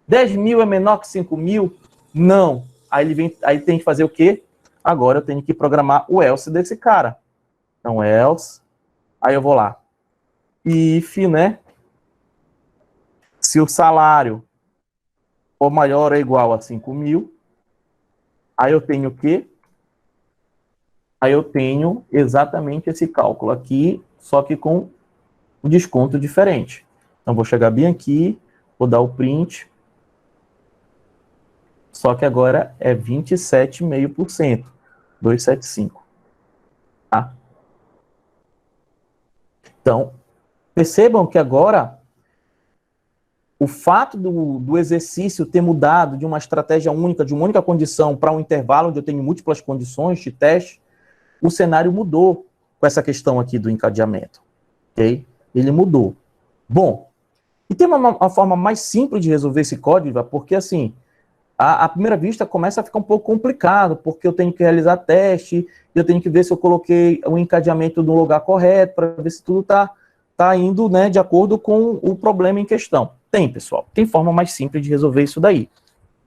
10.000 é menor que 5.000? Não. Aí tem que fazer o quê? Agora eu tenho que programar o else desse cara. Então, else. Aí eu vou lá. If, né? Se o salário for maior ou igual a 5.000, aí eu tenho o quê? Aí eu tenho exatamente esse cálculo aqui, só que com um desconto diferente. Então, vou chegar bem aqui, vou dar o print, só que agora é 27,5%, 275. Tá? Então, percebam que agora o fato do exercício ter mudado de uma estratégia única, de uma única condição, para um intervalo onde eu tenho múltiplas condições de teste, o cenário mudou com essa questão aqui do encadeamento. Ok? Ele mudou. Bom, e tem uma forma mais simples de resolver esse código, porque assim, à primeira vista começa a ficar um pouco complicado, porque eu tenho que realizar teste, eu tenho que ver se eu coloquei o encadeamento no lugar correto, para ver se tudo está indo, né, de acordo com o problema em questão. Tem, pessoal, tem forma mais simples de resolver isso daí,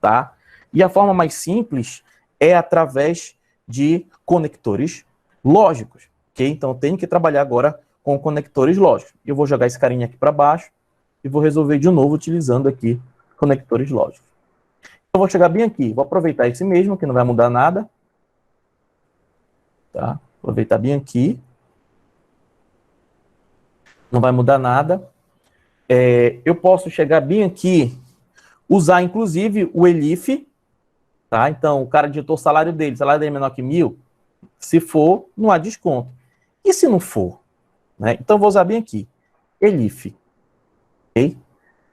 tá? E a forma mais simples é através de conectores lógicos, ok? Então, eu tenho que trabalhar agora com conectores lógicos. Eu vou jogar esse carinha aqui para baixo e vou resolver de novo utilizando aqui conectores lógicos. Eu vou chegar bem aqui, vou aproveitar esse mesmo, que não vai mudar nada. Tá? Aproveitar bem aqui. Não vai mudar nada. Eu posso chegar bem aqui, usar inclusive o ELIF. Tá? Então, o cara digitou o salário dele é menor que 1.000. Se for, não há desconto. E se não for? Né? Então, vou usar bem aqui. ELIF. Ok?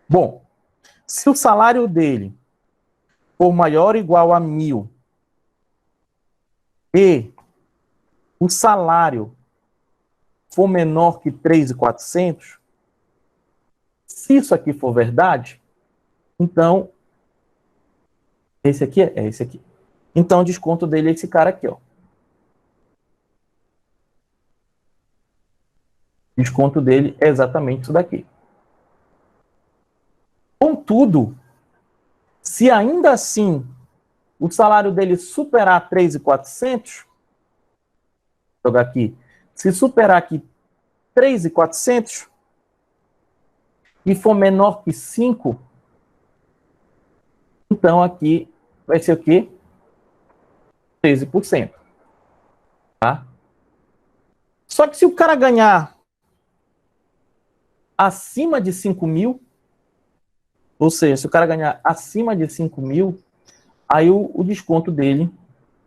Bom, se o salário dele for maior ou igual a 1.000 e o salário for menor que 3.400, se isso aqui for verdade, então, esse aqui é esse aqui. Então, o desconto dele é esse cara aqui, ó. O desconto dele é exatamente isso daqui. Contudo, se ainda assim o salário dele superar 3.400, vou jogar aqui, se superar aqui 3.400 e for menor que 5, então aqui vai ser o quê? 13%. Tá? Só que se o cara ganhar acima de 5.000, ou seja, se o cara ganhar acima de 5.000, aí o desconto dele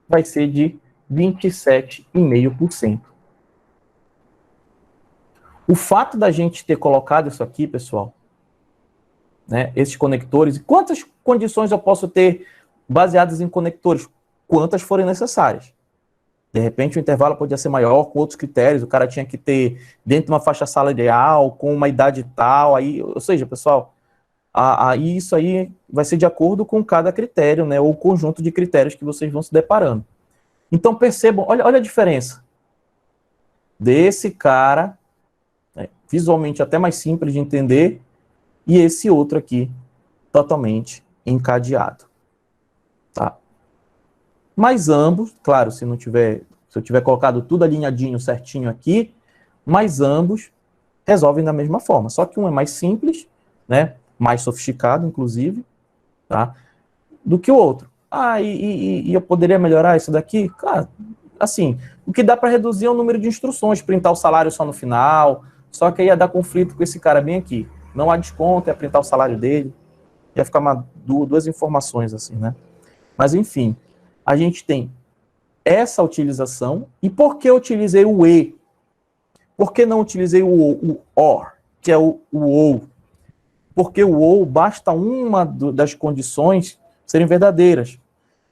vai ser de 27,5%. O fato da gente ter colocado isso aqui, pessoal, né, esses conectores, e quantas condições eu posso ter baseadas em conectores? Quantas forem necessárias. De repente o intervalo podia ser maior com outros critérios, o cara tinha que ter dentro de uma faixa salarial, com uma idade tal, aí, ou seja, pessoal, isso aí vai ser de acordo com cada critério, né, ou conjunto de critérios que vocês vão se deparando. Então percebam, olha a diferença desse cara, né, visualmente até mais simples de entender, e esse outro aqui, totalmente encadeado. Tá? Mas ambos, claro, se eu tiver colocado tudo alinhadinho, certinho aqui, mas ambos resolvem da mesma forma. Só que um é mais simples, né, mais sofisticado, inclusive, tá, do que o outro. E eu poderia melhorar isso daqui? Cara, assim, o que dá para reduzir é o número de instruções, printar o salário só no final, só que aí ia dar conflito com esse cara bem aqui. Não há desconto, é printar o salário dele, ia ficar duas informações assim, né? Mas, enfim, a gente tem essa utilização. E por que eu utilizei o E? Por que não utilizei o OR, que é o OU? Porque o OU basta uma das condições serem verdadeiras.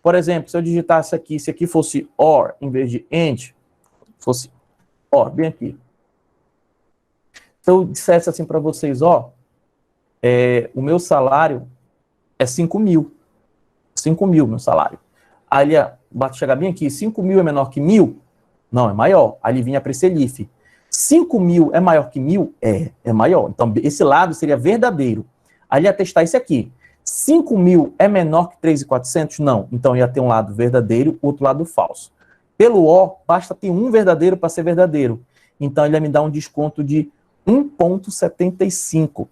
Por exemplo, se eu digitasse aqui, se aqui fosse OR em vez de AND, fosse OR, bem aqui. Se eu dissesse assim para vocês, ó, o meu salário é 5.000. 5.000 meu salário. Aí ele chegar bem aqui, 5.000 é menor que 1.000? Não, é maior. Aí ele vinha para esse ELIF. 5.000 é maior que 1.000? É maior. Então, esse lado seria verdadeiro. Aí ele ia testar esse aqui. 5.000 é menor que 3.400? Não. Então, ia ter um lado verdadeiro, outro lado falso. Pelo O, basta ter um verdadeiro para ser verdadeiro. Então, ele ia me dar um desconto de 1,75.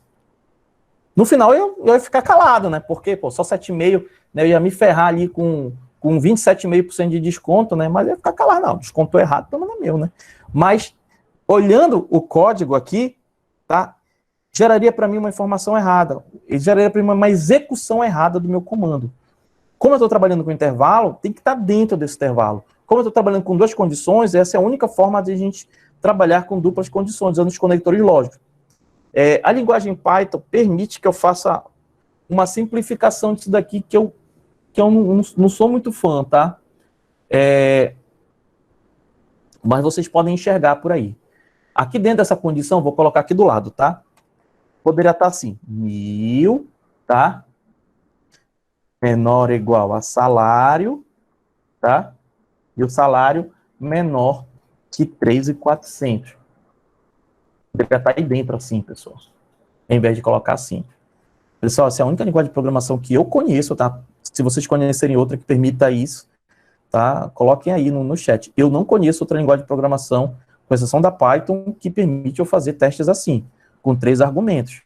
No final, eu ia ficar calado, né? Porque, só 7,5%, né? Eu ia me ferrar ali com 27,5% de desconto, né? Mas eu ia ficar calado, não. Desconto errado, toma no meu, né? Mas, olhando o código aqui, tá? Geraria para mim uma informação errada. Ele geraria para mim uma execução errada do meu comando. Como eu estou trabalhando com intervalo, tem que estar dentro desse intervalo. Como eu estou trabalhando com duas condições, essa é a única forma de a gente trabalhar com duplas condições, usando os conectores lógicos. A linguagem Python permite que eu faça uma simplificação disso daqui que eu não sou muito fã, tá? Mas vocês podem enxergar por aí. Aqui dentro dessa condição, vou colocar aqui do lado, tá? Poderia estar assim, 1.000, tá? Menor ou igual a salário, tá? E o salário menor que 3.400. Poderia estar aí dentro assim, pessoal. Em vez de colocar assim. Pessoal, essa é a única linguagem de programação que eu conheço, tá? Se vocês conhecerem outra que permita isso, tá? Coloquem aí no chat. Eu não conheço outra linguagem de programação, com exceção da Python, que permite eu fazer testes assim, com 3 argumentos.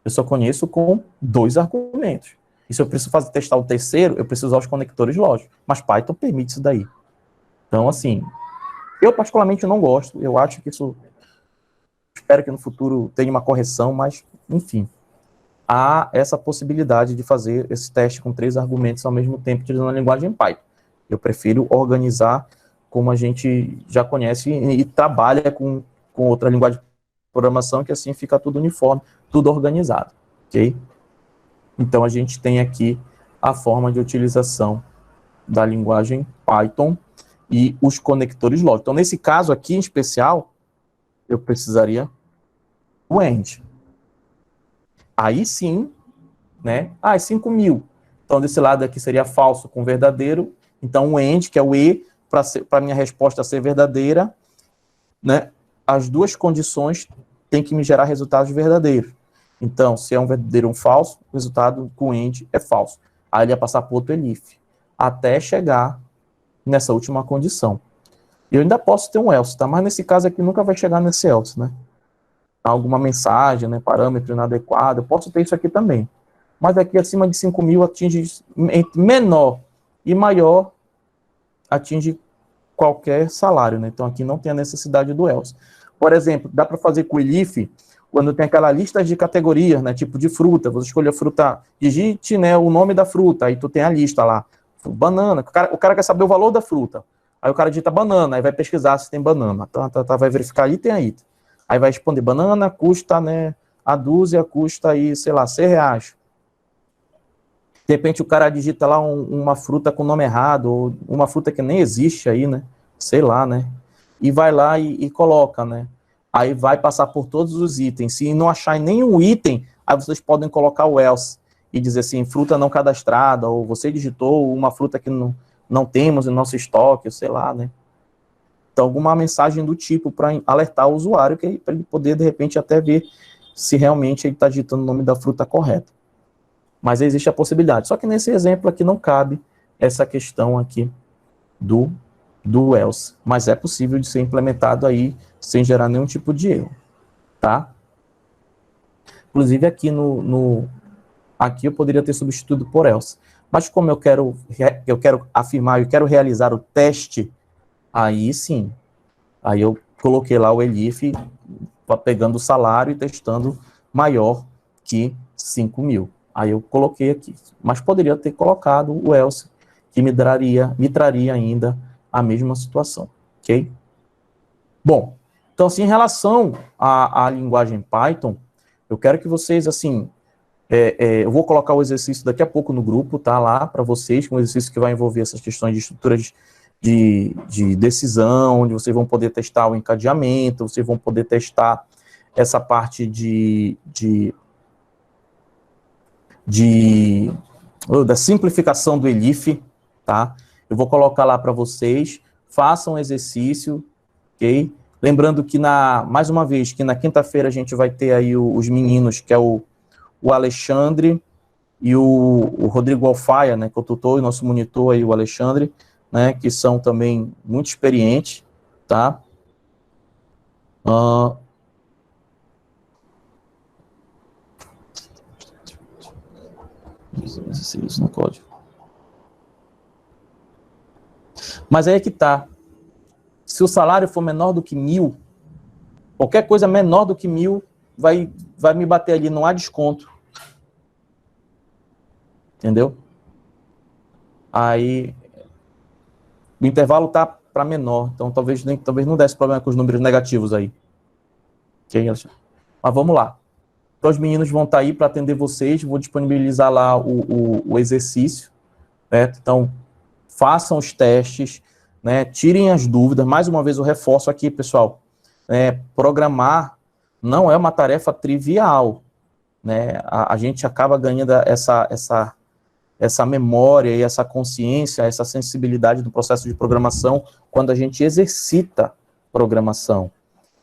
Eu só conheço com 2 argumentos. E se eu preciso testar o terceiro, eu preciso usar os conectores lógicos. Mas Python permite isso daí. Então, assim, eu particularmente não gosto. Eu acho que isso... Espero que no futuro tenha uma correção, mas, enfim. Há essa possibilidade de fazer esse teste com 3 argumentos ao mesmo tempo, utilizando a linguagem Python. Eu prefiro organizar como a gente já conhece e trabalha com outra linguagem de programação, que assim fica tudo uniforme, tudo organizado, ok? Então, a gente tem aqui a forma de utilização da linguagem Python e os conectores lógicos. Então, nesse caso aqui, em especial, eu precisaria do AND. Aí sim, né? É 5.000. Então, desse lado aqui seria falso com verdadeiro. Então, o AND, que é o E, para a minha resposta ser verdadeira, né? As duas condições têm que me gerar resultados verdadeiros. Então, se é um verdadeiro ou um falso, o resultado com AND é falso. Aí ele ia passar para outro elif, até chegar nessa última condição. Eu ainda posso ter um else, tá? Mas nesse caso aqui nunca vai chegar nesse else, né? Alguma mensagem, né? Parâmetro inadequado, eu posso ter isso aqui também. Mas aqui acima de 5.000 atinge menor e maior, atinge qualquer salário, né? Então aqui não tem a necessidade do else. Por exemplo, dá para fazer com o elif quando tem aquela lista de categorias, né? Tipo de fruta, você escolhe a fruta, digite, né, o nome da fruta, aí tu tem a lista lá. Banana, o cara quer saber o valor da fruta. Aí o cara digita banana, aí vai pesquisar se tem banana. Tá, vai verificar ali, tem aí. Aí vai responder, banana custa, né, a dúzia custa aí, sei lá, R$6. De repente o cara digita lá uma fruta com nome errado, ou uma fruta que nem existe aí, né, sei lá, né, e vai lá e coloca, né. Aí vai passar por todos os itens. Se não achar nenhum item, aí vocês podem colocar o else e dizer assim, fruta não cadastrada, ou você digitou uma fruta que não temos em nosso estoque, sei lá, né. Então, alguma mensagem do tipo para alertar o usuário, para ele poder, de repente, até ver se realmente ele está digitando o nome da fruta correta. Mas existe a possibilidade. Só que nesse exemplo aqui não cabe essa questão aqui do else. Mas é possível de ser implementado aí sem gerar nenhum tipo de erro. Tá? Inclusive aqui aqui eu poderia ter substituído por else. Mas como eu quero afirmar, eu quero realizar o teste, aí sim, aí eu coloquei lá o elif, pegando o salário e testando maior que 5.000. Aí eu coloquei aqui. Mas poderia ter colocado o else, que me traria ainda a mesma situação, ok? Bom, então assim, em relação à linguagem Python, eu quero que vocês, assim, eu vou colocar o exercício daqui a pouco no grupo, tá, lá para vocês, um exercício que vai envolver essas questões de estruturas de decisão, onde vocês vão poder testar o encadeamento, vocês vão poder testar essa parte da simplificação do elif, tá? Eu vou colocar lá para vocês, façam um exercício, ok? Lembrando que mais uma vez, que na quinta-feira a gente vai ter aí os meninos, que é o Alexandre e o Rodrigo Alfaia, né, que é o tutor e nosso monitor aí, o Alexandre, né, que são também muito experientes, tá? Isso no código. Mas aí é que tá. Se o salário for menor do que 1.000, qualquer coisa menor do que 1.000 vai me bater ali, não há desconto. Entendeu? Aí o intervalo tá para menor, então talvez não desse problema com os números negativos aí. Ok, Alexandre? Mas vamos lá. Então, os meninos vão estar aí para atender vocês, vou disponibilizar lá o exercício, certo? Então, façam os testes, né? Tirem as dúvidas. Mais uma vez, eu reforço aqui, pessoal, programar não é uma tarefa trivial, né? A gente acaba ganhando essa memória e essa consciência, essa sensibilidade do processo de programação quando a gente exercita programação.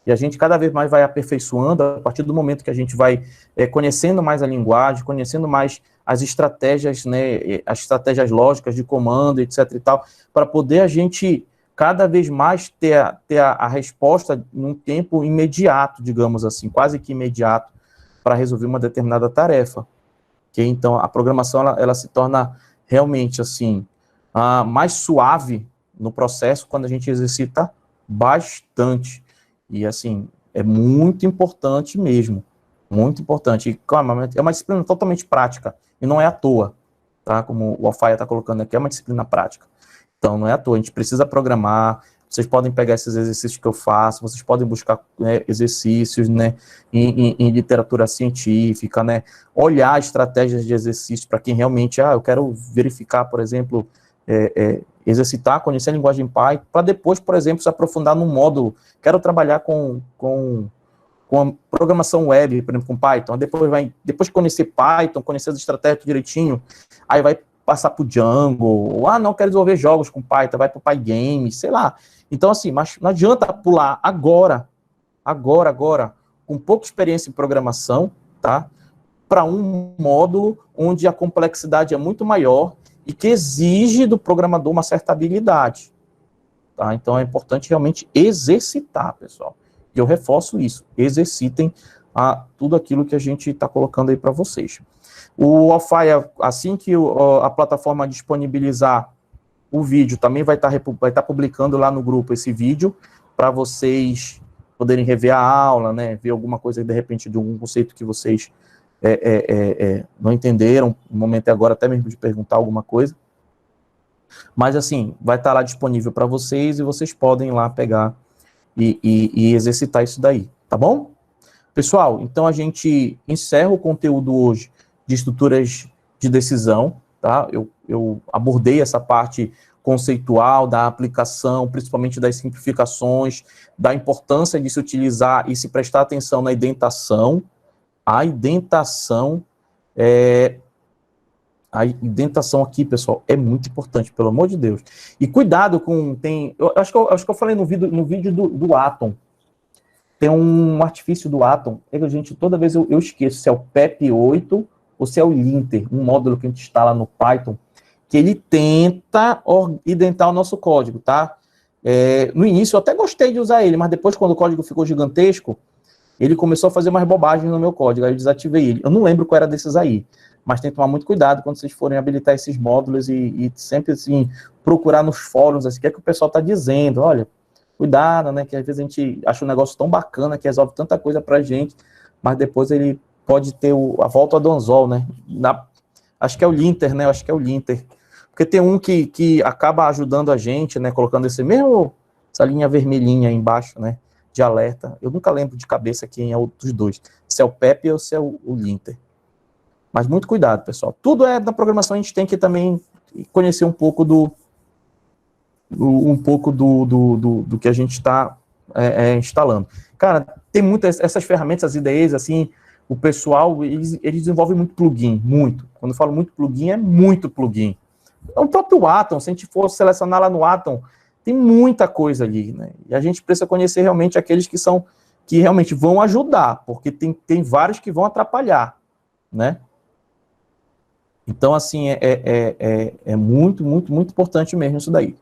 E a gente cada vez mais vai aperfeiçoando a partir do momento que a gente vai conhecendo mais a linguagem, conhecendo mais as estratégias, né, as estratégias lógicas de comando, etc. e tal, para poder a gente cada vez mais ter a resposta num tempo imediato, digamos assim, quase que imediato, para resolver uma determinada tarefa. Okay? Então, a programação ela se torna realmente assim, mais suave no processo quando a gente exercita bastante. E, assim, é muito importante mesmo. Muito importante. E, claro, é uma disciplina totalmente prática. E não é à toa, tá? Como o Alfaia está colocando aqui, é uma disciplina prática. Então, não é à toa. A gente precisa programar. Vocês podem pegar esses exercícios que eu faço. Vocês podem buscar, né, exercícios, né, em literatura científica, né? Olhar estratégias de exercício para quem realmente, eu quero verificar, por exemplo, exercitar, conhecer a linguagem Python, para depois, por exemplo, se aprofundar num módulo. Quero trabalhar com a programação web, por exemplo, com Python. Depois de conhecer Python, conhecer as estratégias direitinho, aí vai passar para o Django. Não quero desenvolver jogos com Python, vai para o Pygame, sei lá. Então, assim, mas não adianta pular agora, com pouca experiência em programação, tá? Para um módulo onde a complexidade é muito maior e que exige do programador uma certa habilidade, tá? Então, é importante realmente exercitar, pessoal. E eu reforço isso, exercitem tudo aquilo que a gente está colocando aí para vocês. O Alfaia, assim que a plataforma disponibilizar o vídeo, também vai estar publicando lá no grupo esse vídeo, para vocês poderem rever a aula, né, ver alguma coisa, de repente, de algum conceito que vocês não entenderam, no momento agora até mesmo de perguntar alguma coisa. Mas, assim, vai estar lá disponível para vocês e vocês podem ir lá pegar e exercitar isso daí, tá bom? Pessoal, então a gente encerra o conteúdo hoje de estruturas de decisão, tá? Eu abordei essa parte conceitual da aplicação, principalmente das simplificações, da importância de se utilizar e se prestar atenção na indentação. A indentação aqui, pessoal, é muito importante, pelo amor de Deus. E cuidado com... eu acho que eu falei no vídeo do Atom. Tem um artifício do Atom, gente, toda vez eu esqueço se é o PEP8 ou se é o linter, um módulo que a gente instala no Python, que ele tenta identar o nosso código, tá? No início eu até gostei de usar ele, mas depois, quando o código ficou gigantesco, ele começou a fazer mais bobagens no meu código, aí eu desativei ele. Eu não lembro qual era desses aí, mas tem que tomar muito cuidado quando vocês forem habilitar esses módulos e sempre, assim, procurar nos fóruns, assim, o que é que o pessoal está dizendo. Olha, cuidado, né, que às vezes a gente acha um negócio tão bacana que resolve tanta coisa pra gente, mas depois ele pode ter a volta do anzol, né? Acho que é o linter, né? Acho que é o linter. Porque tem um que acaba ajudando a gente, né, colocando essa linha vermelhinha aí embaixo, né, de alerta. Eu nunca lembro de cabeça quem é o dos dois, se é o PEP ou se é o linter. Mas muito cuidado, pessoal. Tudo da programação, a gente tem que também conhecer um pouco do que a gente está instalando. Cara, tem muitas, essas ferramentas, as IDEs, assim, o pessoal, eles desenvolvem muito plugin, muito. Quando eu falo muito plugin, é muito plugin. O próprio Atom, se a gente for selecionar lá no Atom, tem muita coisa ali, né? E a gente precisa conhecer realmente aqueles que realmente vão ajudar, porque tem vários que vão atrapalhar, né? Então, assim, é muito, muito, muito importante mesmo isso daí.